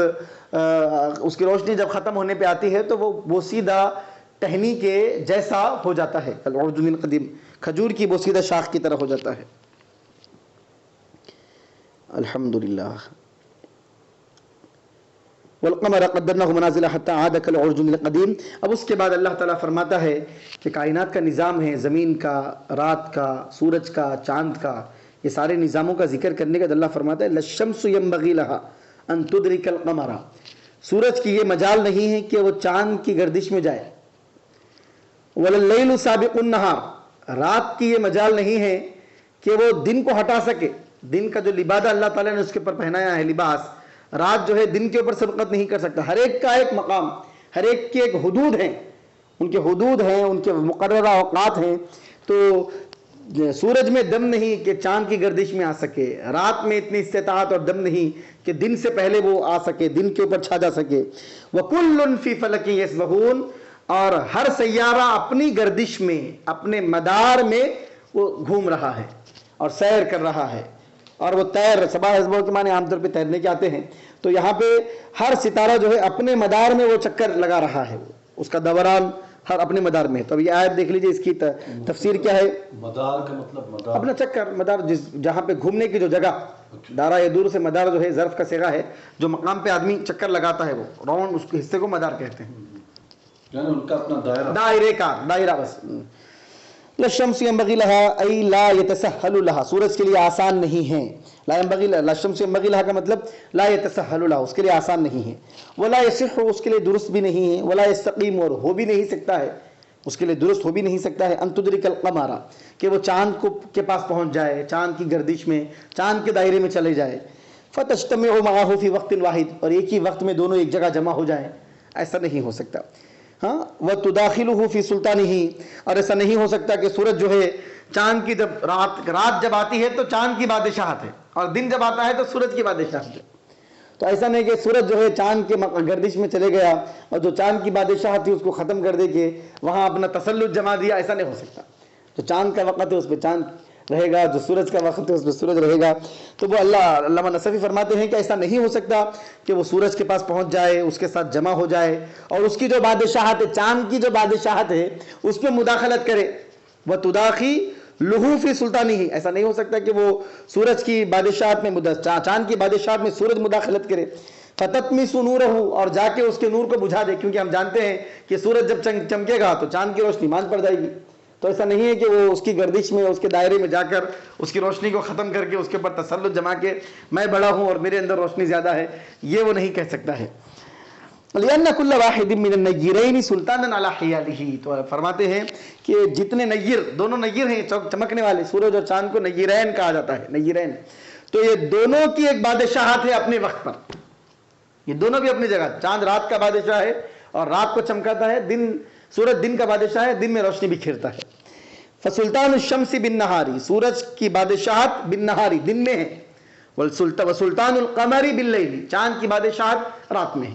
اس کی روشنی جب ختم ہونے پہ آتی ہے تو وہ بوسیدہ ٹہنی کے جیسا ہو جاتا ہے، العرجون القدیم، کھجور کی بوسیدہ شاخ کی طرح ہو جاتا ہے. الحمدللہ. والقمر قدرناہ منازل حتی عاد کالعرجون القدیم. اب اس کے بعد اللہ تعالیٰ فرماتا ہے کہ کائنات کا نظام ہے، زمین کا، رات کا، سورج کا، چاند کا، یہ سارے نظاموں کا ذکر کرنے کے بعد اللہ فرماتا ہے للشمس ينبغي لها ان تدرك القمر، سورج کی یہ مجال نہیں ہے کہ وہ چاند کی گردش میں جائے. ولللیل سابق النہار، رات کی یہ مجال نہیں ہے کہ وہ دن کو ہٹا سکے. دن کا جو لبادہ اللہ تعالیٰ نے اس کے اوپر پہنایا ہے لباس، رات جو ہے دن کے اوپر سبقت نہیں کر سکتا. ہر ایک کا ایک مقام، ہر ایک کی ایک حدود ہیں، ان کے حدود ہیں، ان کے مقررہ اوقات ہیں. تو سورج میں دم نہیں کہ چاند کی گردش میں آ سکے، رات میں اتنی استطاعت اور دم نہیں کہ دن سے پہلے وہ آ سکے، دن کے اوپر چھا جا سکے. وَكُلٌّ فِي فَلَكٍ يَسْبَحُونَ، اور ہر سیارہ اپنی گردش میں، اپنے مدار میں وہ گھوم رہا ہے اور سیر کر رہا ہے. اور وہ تیر، صباح حسبہ کے معنی عام طور پہ تیرنے کے آتے ہیں. تو یہاں پہ ہر ستارہ جو ہے اپنے مدار میں وہ چکر لگا رہا ہے، اس کا دوران ہر اپنے مدار میں. تو اب یہ آیت دیکھ لیجئے، اس کی تفسیر کیا ہے. مدار کا مطلب مدار اپنا چکر، مدار جہاں پہ گھومنے کی جو جگہ، دارا یدور سے مدار جو ہے ظرف کا صیغہ ہے، جو مقام پہ آدمی چکر لگاتا ہے وہ راؤنڈ، اس کے حصے کو مدار کہتے ہیں. یعنی ان کا اپنا دائرہ، دائرے کا دائرہ بس. للشمس ينبغي لها اي لا يتسهل لها، سورج کے لیے آسان نہیں ہے. لا ينبغي للشمس ينبغي لها کا مطلب لا يتسهل لها، اس کے لیے آسان نہیں ہے. ولا يصح، اس کے لیے درست بھی نہیں ہے. ولا يستقيم، اور ہو بھی نہیں سکتا ہے، اس کے لیے درست ہو بھی نہیں سکتا ہے. ان تدرک القمر، کہ وہ چاند کو کے پاس پہنچ جائے، چاند کی گردش میں، چاند کے دائرے میں چلے جائے. فتجتمع معه في وقت واحد، اور ایک ہی وقت میں دونوں ایک جگہ جمع ہو جائیں، ایسا نہیں ہو سکتا. ہاں، وَتُدَاخِلُهُ فِي سُلْطَانِهِ، اور ایسا نہیں ہو سکتا کہ سورج جو ہے چاند کی جب رات جب آتی ہے تو چاند کی بادشاہت ہے، اور دن جب آتا ہے تو سورج کی بادشاہت ہے. تو ایسا نہیں کہ سورج جو ہے چاند کے گردش میں چلے گیا اور جو چاند کی بادشاہت تھی اس کو ختم کر دے کے وہاں اپنا تسلط جما دیا، ایسا نہیں ہو سکتا. جو چاند کا وقت ہے اس پہ چاند رہے گا، جو سورج کا وقت ہے اس پہ سورج رہے گا. تو وہ علامہ نصفی فرماتے ہیں کہ ایسا نہیں ہو سکتا کہ وہ سورج کے پاس پہنچ جائے، اس کے ساتھ جمع ہو جائے اور اس کی جو بادشاہت ہے، چاند کی جو بادشاہت ہے، اس پہ مداخلت کرے. وَتُدَاخِلُهُ فِي سُلْطَانِهِ، ایسا نہیں ہو سکتا کہ وہ سورج کی بادشاہت میں، چاند کی بادشاہت میں سورج مداخلت کرے. فَتَطْمِسُ نُورَهُ، اور جا کے اس کے نور کو بجھا دے، کیونکہ ہم جانتے ہیں کہ سورج جب چمکے گا تو چاند کی روشنی ماند پڑ جائے گی. تو ایسا نہیں ہے کہ وہ اس کی گردش میں، اس کے دائرے میں جا کر اس کی روشنی کو ختم کر کے اس کے اوپر تسلط جما کے میں بڑا ہوں اور میرے اندر روشنی زیادہ ہے، یہ وہ نہیں کہہ سکتا ہے. لِأَنَّ كُلَّ وَاحِدٍ مِّنَ النَّيِّرَيْنِ سُلْطَانًا عَلَى حِيَالِهِ، تو فرماتے ہیں کہ جتنے نیر، دونوں نیر ہیں چمکنے والے، سورج اور چاند کو نیرین کہا جاتا ہے، نیرین. تو یہ دونوں کی ایک بادشاہت ہے اپنے وقت پر، یہ دونوں بھی اپنی جگہ. چاند رات کا بادشاہ ہے اور رات کو چمکاتا ہے، سورج دن کا بادشاہ ہے، دن میں روشنی بکھیرتا ہے. فسلطان الشمس بالنہاری، سورج کی بادشاہت بالنہاری دن میں ہے. وسلطان القمر باللیل، چاند کی بادشاہت رات میں ہے.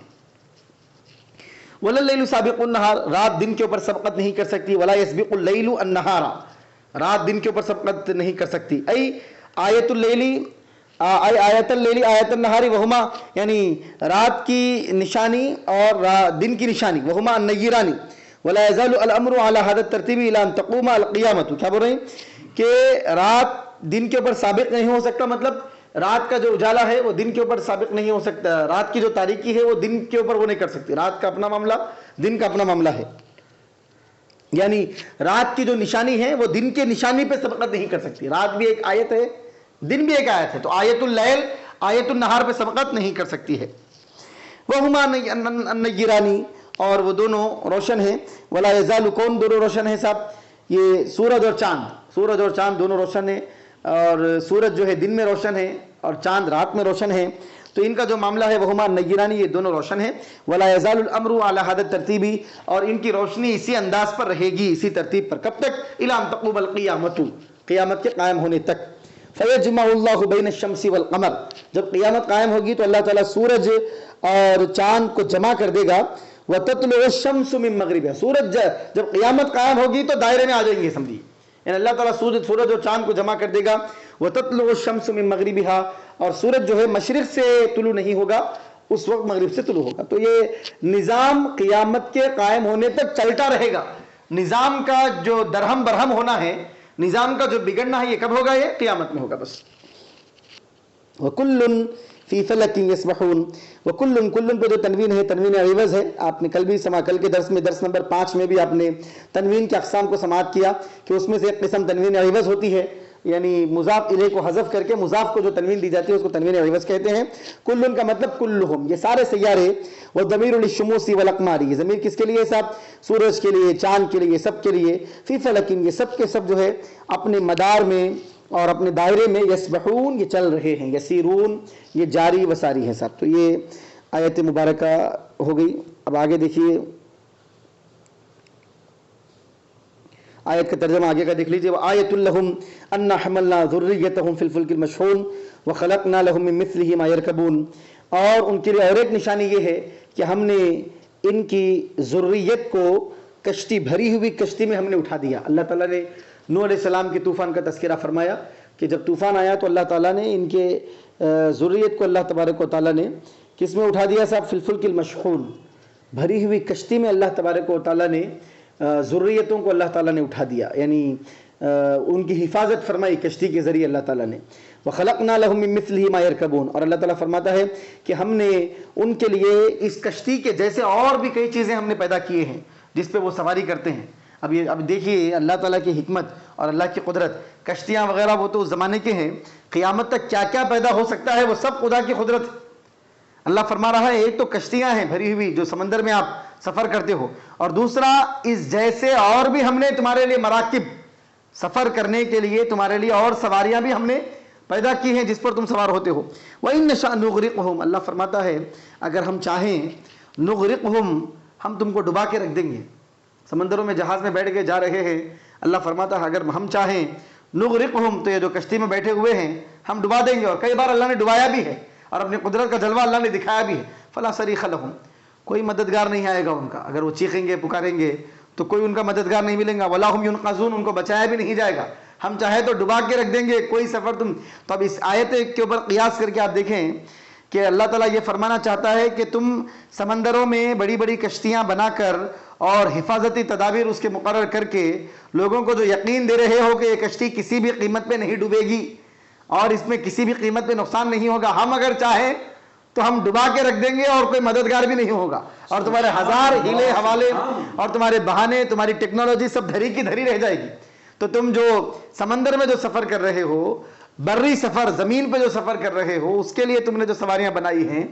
وللیل سابق النہار، رات دن کے اوپر سبقت نہیں کر سکتی. ولا یسبق اللیل النہار، رات دن کے اوپر سبقت نہیں کر سکتی. ای آیت اللیل آیت اللیل آیت النہاری وہما، یعنی رات کی نشانی اور دن کی نشانی، وہما النیرانی. ولا يزال الامر على هذا الترتیب الى ان تقوم القیامت. کیا بول رہے ہیں کہ رات دن کے اوپر سابق نہیں ہو سکتا، مطلب رات کا جو اجالا ہے وہ دن کے اوپر سابق نہیں ہو سکتا، رات کی جو تاریکی ہے وہ دن کے اوپر وہ نہیں کر سکتی. رات کا اپنا معاملہ، دن کا اپنا معاملہ ہے. یعنی رات کی جو نشانی ہے وہ دن کے نشانی پہ سبقت نہیں کر سکتی. رات بھی ایک آیت ہے، دن بھی ایک آیت ہے، تو آیت اللیل آیت النہار پہ سبقت نہیں کر سکتی ہے. وہما النیرانی، اور وہ دونوں روشن ہیں. ولا یزال، کون دونوں روشن ہیں صاحب؟ یہ سورج اور چاند، سورج اور چاند دونوں روشن ہیں، اور سورج جو ہے دن میں روشن ہے اور چاند رات میں روشن ہے. تو ان کا جو معاملہ ہے وہما النیرانی، یہ دونوں روشن ہیں. ولا یزال الامر علی هذا الترتیب، اور ان کی روشنی اسی انداز پر رہے گی، اسی ترتیب پر. کب تک؟ الی ان تقوم القیامت، قیامت کے قائم ہونے تک. فیجمع اللہ بین الشمس والقمر، جب قیامت قائم ہوگی تو اللہ تعالیٰ سورج اور چاند کو جمع کر دے گا. وَتَطْلُعُ الشَّمْسُ مِن مَغْرِبِهَا، سورج جب قیامت قائم ہوگی تو دائرے میں آ جائیں گے سمجھیے، یعنی اللہ تعالیٰ سورج اور چاند کو جمع کر دے گا. وَتَطْلُعُ الشَّمْسُ مِن مَغْرِبِهَا، اور سورج جو ہے مشرق سے طلوع نہیں ہوگا، اس وقت مغرب سے طلوع ہوگا. تو یہ نظام قیامت کے قائم ہونے تک چلتا رہے گا. نظام کا جو درہم برہم ہونا ہے، نظام کا جو بگڑنا ہے، یہ کب ہوگا؟ یہ قیامت میں ہوگا بس. وَكُلٌّ فی فلک یسبحون، وکل کل پہ جو تنوین ہے، تنوین عوض ہے. آپ نے کل بھی کل کے درس میں، درس نمبر 5 میں بھی آپ نے تنوین کے اقسام کو سماعت کیا کہ اس میں سے ایک قسم تنوین عوض ہوتی ہے، یعنی مضاف الیہ کو حذف کر کے مضاف کو جو تنوین دی جاتی ہے اس کو تنوین عوض کہتے ہیں. کل کا مطلب کلہم، یہ سارے سیارے. والضمیر للشموس والاقمار، یہ ضمیر کس کے لیے صاحب؟ سورج کے لیے، چاند کے لیے، سب کے لیے. فی فلک، یہ سب کے سب جو ہے اپنے مدار میں اور اپنے دائرے میں، یسبحون یہ چل رہے ہیں، یسیرون یہ جاری و ساری ہے صاحب. تو یہ آیت مبارکہ ہو گئی. اب آگے دیکھیے آیت کا ترجمہ آگے کا دیکھ لیجیے. وآیۃ لہم انا حملنا ذریتہم فی الفلک المشحون وخلقنا لہم من مثلہ ما یرکبون. اور ان کے لیے اور ایک نشانی یہ ہے کہ ہم نے ان کی ذریت کو کشتی، بھری ہوئی کشتی میں ہم نے اٹھا دیا. اللہ تعالیٰ نے نوح علیہ السلام کے طوفان کا تذکرہ فرمایا کہ جب طوفان آیا تو اللہ تعالیٰ نے ان کے ذریت کو اللہ تبارک و تعالیٰ نے کس میں اٹھا دیا صاحب؟ فی الفلک المشحون، بھری ہوئی کشتی میں اللہ تبارک و تعالیٰ نے ذریتوں کو اللہ تعالیٰ نے اٹھا دیا، یعنی ان کی حفاظت فرمائی کشتی کے ذریعے اللہ تعالیٰ نے. وَخَلَقْنَا لَهُم مِّن مِّثْلِهِ مَا يَرْكَبُونَ. اور اللہ تعالیٰ فرماتا ہے کہ ہم نے ان کے لیے اس کشتی کے جیسے اور بھی کئی چیزیں ہم نے پیدا کیے ہیں جس پہ وہ سواری کرتے ہیں. اب دیکھیے اللہ تعالیٰ کی حکمت اور اللہ کی قدرت. کشتیاں وغیرہ وہ تو اس زمانے کے ہیں، قیامت تک کیا کیا پیدا ہو سکتا ہے وہ سب خدا کی قدرت. اللہ فرما رہا ہے ایک تو کشتیاں ہیں بھری ہوئی جو سمندر میں آپ سفر کرتے ہو، اور دوسرا اس جیسے اور بھی ہم نے تمہارے لیے مراکب، سفر کرنے کے لیے تمہارے لیے اور سواریاں بھی ہم نے پیدا کی ہیں جس پر تم سوار ہوتے ہو. وَإِن نَّشَأْ نُغْرِقْهُمْ. اللہ فرماتا ہے اگر ہم چاہیں نغرقہم، ہم تم کو ڈبا کے رکھ دیں گے. سمندروں میں جہاز میں بیٹھ کے جا رہے ہیں، اللہ فرماتا ہے اگر ہم چاہیں نغرقہم تو یہ جو کشتی میں بیٹھے ہوئے ہیں ہم ڈبا دیں گے. اور کئی بار اللہ نے ڈبایا بھی ہے اور اپنی قدرت کا جلوہ اللہ نے دکھایا بھی ہے. فلا صریخ لہم، کوئی مددگار نہیں آئے گا ان کا. اگر وہ چیخیں گے پکاریں گے تو کوئی ان کا مددگار نہیں ملے گا. ولا هم ينقذون، ان کو بچایا بھی نہیں جائے گا. ہم چاہے تو ڈبا کے رکھ دیں گے، کوئی سفر تم. تو اب اس آیت کے اوپر قیاس کر کے آپ دیکھیں کہ اللہ تعالیٰ یہ فرمانا چاہتا ہے کہ تم سمندروں میں بڑی بڑی کشتیاں بنا کر اور حفاظتی تدابیر اس کے مقرر کر کے لوگوں کو جو یقین دے رہے ہو کہ یہ کشتی کسی بھی قیمت پہ نہیں ڈوبے گی اور اس میں کسی بھی قیمت پہ نقصان نہیں ہوگا، ہم اگر چاہیں تو ہم ڈبا کے رکھ دیں گے اور کوئی مددگار بھی نہیں ہوگا، اور تمہارے ہزار ہیلے حوالے اور تمہارے بہانے، تمہاری ٹیکنالوجی سب دھری کی دھری رہ جائے گی. تو تم جو سمندر میں جو سفر کر رہے ہو، بری سفر زمین پہ جو سفر کر رہے ہو، اس کے لیے تم نے جو سواریاں بنائی ہیں،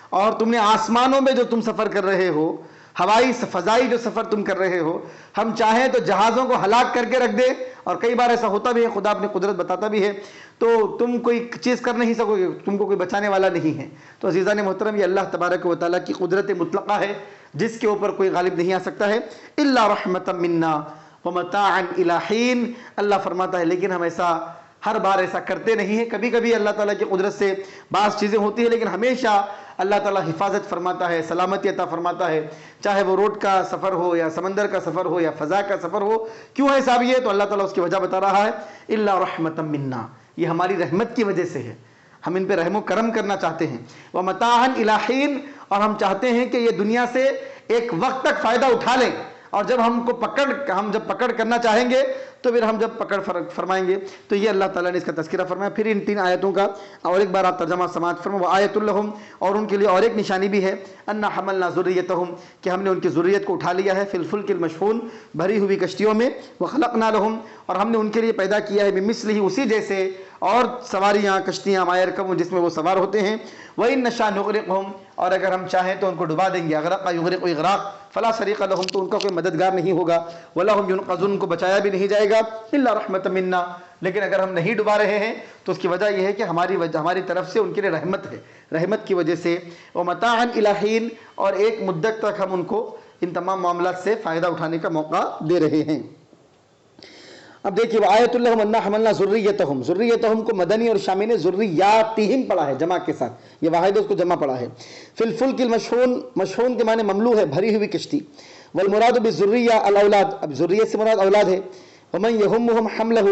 اور تم نے آسمانوں میں جو تم سفر کر رہے ہو، ہوائی فضائی جو سفر تم کر رہے ہو، ہم چاہیں تو جہازوں کو ہلاک کر کے رکھ دے. اور کئی بار ایسا ہوتا بھی ہے، خدا اپنی قدرت بتاتا بھی ہے، تو تم کوئی چیز کر نہیں سکو گے، تم کو کوئی بچانے والا نہیں ہے. تو عزیزان محترم یہ اللہ تبارک و تعالیٰ کی قدرت مطلقہ ہے جس کے اوپر کوئی غالب نہیں آ سکتا ہے. الا رحمتا منا ومتاعا الی حین. اللہ فرماتا ہے لیکن ہم ایسا ہر بار ایسا کرتے نہیں ہیں. کبھی کبھی اللہ تعالیٰ کی قدرت سے بعض چیزیں ہوتی ہیں، لیکن ہمیشہ اللہ تعالیٰ حفاظت فرماتا ہے، سلامتی عطا فرماتا ہے، چاہے وہ روڈ کا سفر ہو یا سمندر کا سفر ہو یا فضا کا سفر ہو. کیوں ہے صاحب یہ؟ تو اللہ تعالیٰ اس کی وجہ بتا رہا ہے. الا رحمتا منا، یہ ہماری رحمت کی وجہ سے ہے، ہم ان پہ رحم و کرم کرنا چاہتے ہیں. ومتاعا الی حین، اور ہم چاہتے ہیں کہ یہ دنیا سے ایک وقت تک فائدہ اٹھا لیں، اور جب ہم جب پکڑ کرنا چاہیں گے تو پھر ہم جب پکڑ فرمائیں گے. تو یہ اللہ تعالیٰ نے اس کا تذکرہ فرمایا. پھر ان 3 آیتوں کا اور ایک بار آپ ترجمہ سماعت فرمائیں. وآیۃ لہم، اور ان کے لیے اور ایک نشانی بھی ہے، انا حملنا ذریتہم، کہ ہم نے ان کی ذریت کو اٹھا لیا ہے، فی الفلک المشحون، بھری ہوئی کشتیوں میں. وخلقنا لہم، اور ہم نے ان کے لیے پیدا کیا ہے، بمثلہ، اسی جیسے اور سواریاں، کشتیاں، ما یرکبون، جس میں وہ سوار ہوتے ہیں. وإن نشاء نغرقہم، اور اگر ہم چاہیں تو ان کو ڈبا دیں گے. اغرق یغرق اغراق، فلا صریخ لہم، تو ان کا کوئی مددگار نہیں ہوگا. ولا هم ينقذون، ان کو بچایا بھی نہیں جائے گا. الا رحمتا منا، لیکن اگر ہم نہیں ڈبا رہے ہیں تو اس کی وجہ یہ ہے کہ ہماری طرف سے ان کے لیے رحمت ہے، رحمت کی وجہ سے. ومتاعا الی حین، اور ایک مدت تک ہم ان کو ان تمام معاملات سے فائدہ اٹھانے کا موقع دے رہے ہیں. اب دیکھیے وآیۃ لہم انا حملنا ذریتہم، ذریتہم کو مدنی اور شامی نے ذریاتہم پڑھا ہے جمع کے ساتھ، یہ واحد اس کو جمع پڑھا ہے. فی الفلک المشحون، مشحون کے معنی مملوء ہے، بھری ہوئی کشتی. والمراد بالذریہ الاولاد، اب ذریت سے مراد اولاد ہے. ومن یہمہم حملہ،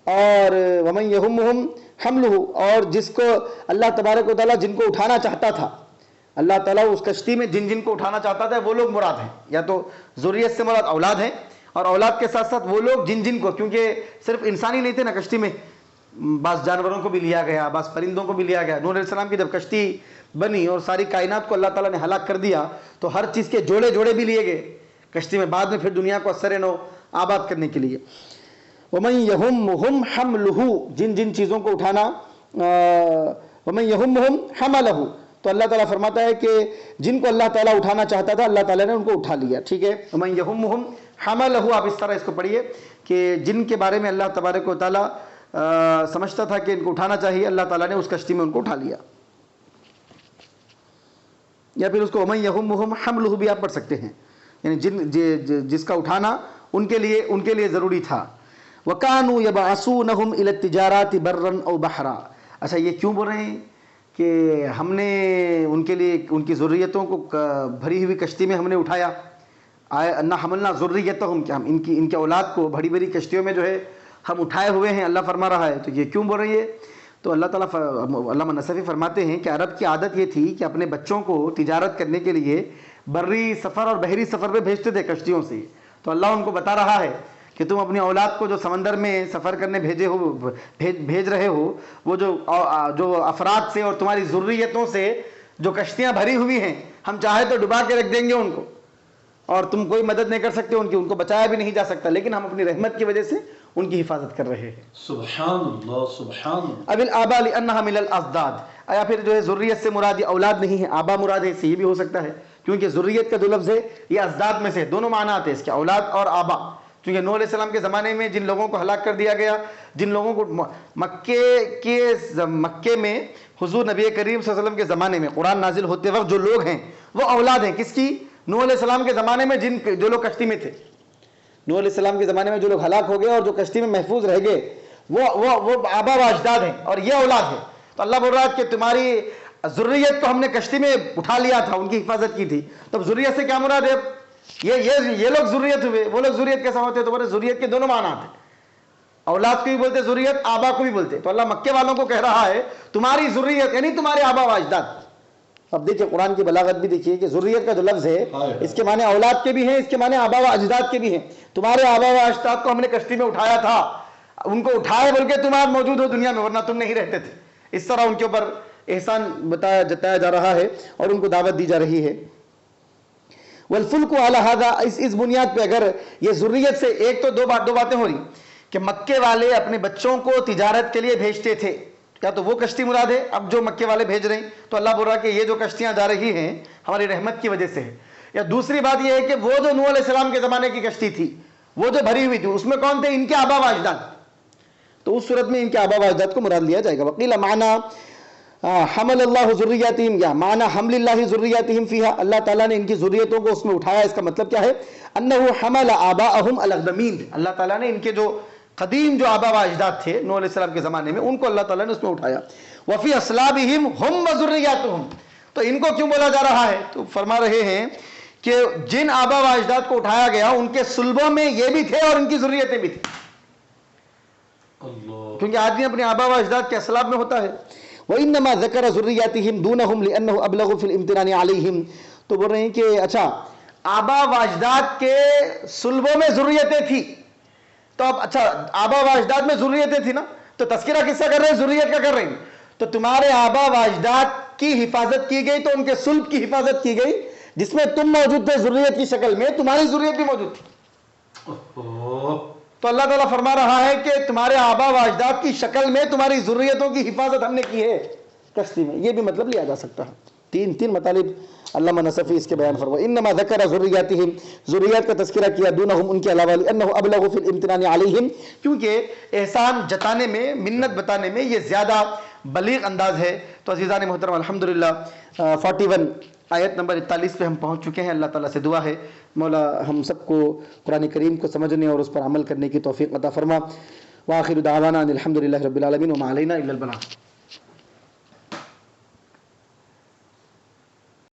اور ومن یہمہم حملہ، اور جس کو اللہ تبارک و تعالیٰ جن کو اٹھانا چاہتا تھا، اللہ تعالیٰ اس کشتی میں جن کو اٹھانا چاہتا تھا وہ لوگ مراد ہیں. یا تو ذریت سے مراد اولاد ہیں، اور اولاد کے ساتھ ساتھ وہ لوگ جن کو، کیونکہ صرف انسانی نہیں تھے نا کشتی میں، بعض جانوروں کو بھی لیا گیا، بعض پرندوں کو بھی لیا گیا. نوح علیہ السلام کی جب کشتی بنی اور ساری کائنات کو اللہ تعالیٰ نے ہلاک کر دیا تو ہر چیز کے جوڑے بھی لیے گئے کشتی میں، بعد میں پھر دنیا کو اثر نو آباد کرنے کے لیے. ومن یہمہم حملہ، جن چیزوں کو اٹھانا، ومن یہمہم حملہ، تو اللہ تعالیٰ فرماتا ہے کہ جن کو اللہ تعالیٰ اٹھانا چاہتا تھا اللہ تعالیٰ نے ان کو اٹھا لیا. ٹھیک ہے. ومن یہمہم حملہ، آپ اس طرح اس کو پڑھیے کہ جن کے بارے میں اللہ تبارک و تعالیٰ سمجھتا تھا کہ ان کو اٹھانا چاہیے، اللہ تعالیٰ نے اس کشتی میں ان کو اٹھا لیا. یا پھر اس کو وَمَن يَهُمُّهُمْ حَمْلُهُ بھی آپ پڑھ سکتے ہیں، یعنی جس کا اٹھانا ان کے لیے ضروری تھا. وَكَانُوا يَبْعَثُونَهُمْ إِلَى التِّجَارَاتِ بَرًّا أَوْ بَحْرًا. اچھا یہ کیوں بول رہے ہیں کہ ہم نے ان کے لیے ان کی ضروریتوں کو بھری ہوئی کشتی میں ہم نے اٹھایا، اَنَّا حَمَلْنَا ذُرِّيَّتَهُمْ کہ ہم ان کے اولاد کو بڑی بڑی کشتیوں میں جو ہے ہم اٹھائے ہوئے ہیں، اللہ فرما رہا ہے. تو یہ کیوں بول رہی ہے؟ تو اللہ تعالیٰ علامہ نصفی فرماتے ہیں کہ عرب کی عادت یہ تھی کہ اپنے بچوں کو تجارت کرنے کے لیے بری سفر اور بحری سفر میں بھیجتے تھے کشتیوں سے. تو اللہ ان کو بتا رہا ہے کہ تم اپنی اولاد کو جو سمندر میں سفر کرنے بھیج رہے ہو، وہ جو افراد سے اور تمہاری ضروریتوں سے جو کشتیاں بھری ہوئی ہیں، ہم چاہے تو ڈبا کے رکھ دیں گے ان کو، اور تم کوئی مدد نہیں کر سکتے ان کو بچایا بھی نہیں جا سکتا، لیکن ہم اپنی رحمت کی وجہ سے ان کی حفاظت کر رہے ہیں. سبحان اللہ سبحان اللہ. اب الآباء لأنها من الازداد، یا پھر جو ہے ضروریت سے مراد یہ اولاد نہیں ہے، آبا مراد ہے، اس سے یہ بھی ہو سکتا ہے کیونکہ ضروریت کا جو لفظ ہے یہ ازداد میں سے دونوں معنی آتے ہیں اس کے، اولاد اور آبا. کیونکہ نوح علیہ السلام کے زمانے میں جن لوگوں کو ہلاک کر دیا گیا، جن لوگوں کو مکے میں حضور نبی کریم صلی اللہ علیہ وسلم کے زمانے میں قرآن نازل ہوتے وقت جو لوگ ہیں وہ اولاد ہیں کس کی؟ نوح علیہ السلام کے زمانے میں جو لوگ کشتی میں تھے. نوح علیہ السلام کے زمانے میں جو لوگ ہلاک ہو گئے اور جو کشتی میں محفوظ رہ گئے وہ آبا و اجداد ہیں اور یہ اولاد ہے. تو اللہ بول رہا ہے کہ تمہاری ذریت کو ہم نے کشتی میں اٹھا لیا تھا، ان کی حفاظت کی تھی. تو ذریت سے کیا مراد ہے؟ یہ لوگ ذریت ہوئے. وہ لوگ ذریت کیسا ہوتے ہیں؟ تو بولے ذریت کے دونوں معنی آتے ہیں، اولاد کو بھی بولتے ذریت، آبا کو بھی بولتے. تو اللہ مکے والوں کو کہہ رہا ہے تمہاری ذریت یعنی تمہارے آبا و اجداد. اب دیکھیں قرآن کی بلاغت بھی دیکھیے کہ ذریت کا جو لفظ ہے اس کے معنی اولاد کے بھی ہیں، اس کے معنی آبا و اجداد کے بھی ہیں. تمہارے آبا و اجداد کو ہم نے کشتی میں اٹھایا تھا، ان کو اٹھائے بول کے تم آج موجود ہو دنیا میں، ورنہ تم نہیں رہتے تھے. اس طرح ان کے اوپر احسان جتایا جا رہا ہے اور ان کو دعوت دی جا رہی ہے. والفلک علی ھذا، اس بنیاد پہ اگر یہ ذریت سے ایک تو دو باتیں ہو رہی کہ مکے والے اپنے بچوں کو تجارت کے لیے بھیجتے تھے، کیا تو وہ کشتی مراد ہے اب جو مکے والے بھیج رہے ہیں؟ تو اللہ بول رہا کہ یہ جو کشتیاں جا رہی ہیں ہماری رحمت کی وجہ سے ہے. یا دوسری بات یہ ہے کہ وہ جو نوح علیہ السلام کے زمانے کی کشتی تھی وہ جو بھری ہوئی تھی اس میں کون تھے؟ ان کے آبا و اجداد. تو اس صورت میں ان کے آبا و اجداد کو مراد لیا جائے گا. وقیل معنی حمل اللہ ذریاتہم، یا معنی حمل اللہ ذریاتہم فیہا، اللہ تعالیٰ نے ان کی ذریتوں کو اس میں اٹھایا. اس کا مطلب کیا ہے؟ انہ حمل آباءہم الاقدمین، اللہ تعالیٰ نے ان کے جو قدیم جو آبا و اجداد تھے نوح علیہ السلام کے زمانے میں ان کو اللہ تعالیٰ نے اس میں اٹھایا. وفی اصلابہم ہم وذریاتہم، تو ان کو کیوں بولا جا رہا ہے؟ تو فرما رہے ہیں کہ جن آبا و اجداد کو اٹھایا گیا ان کے صلبوں میں یہ بھی تھے اور ان کی ذریتیں بھی تھیں. کیونکہ آدمی اپنے آبا و اجداد کے اصلاب میں ہوتا ہے. وَإِنَّمَا ذَكَرَ ذُرِّيَّاتِهِمْ دُونَهُمْ لِأَنَّهُ أَبْلَغُ فِي الْإِمْتِنَانِ عَلَيْهِمْ. تو بول رہے ہیں کہ اچھا آبا و اجداد کے صلبوں میں ذریتیں تھی، تو اب اچھا آبا و اجداد میں ذریتیں تھی نا، تو تذکرہ کس کا کر رہے ہیں؟ ذریت کا کر رہے ہیں. تو تمہارے آبا و اجداد کی حفاظت کی گئی تو ان کے صلب کی حفاظت کی گئی جس میں تم موجود تھے ذریت کی شکل میں، تمہاری ذریت بھی موجود تھی. تو اللہ تعالیٰ فرما رہا ہے کہ تمہارے آبا و اجداد کی شکل میں تمہاری ذریتوں کی حفاظت ہم نے کی ہے کشتی میں. یہ بھی مطلب لیا جا سکتا ہے. تین مطالب علامہ نصفی اس کے بیان فرما. انما ذکر ذریاتہم، ذریات کا تذکرہ کیا، دونہم ان کے علاوہ، لانہ ابلغ فی الامتنان علیہم، کیونکہ احسان جتانے میں، منت بتانے میں یہ زیادہ بلیغ انداز ہے. تو عزیزان محترم الحمدللہ 41 آیت نمبر 41 پہ ہم پہنچ چکے ہیں. اللہ تعالیٰ سے دعا ہے مولا ہم سب کو قرآن کریم کو سمجھنے اور اس پر عمل کرنے کی توفیق عطا فرما. وآخر دعوانا ان الحمدللہ رب العالمین وما علینا الا البلاغ.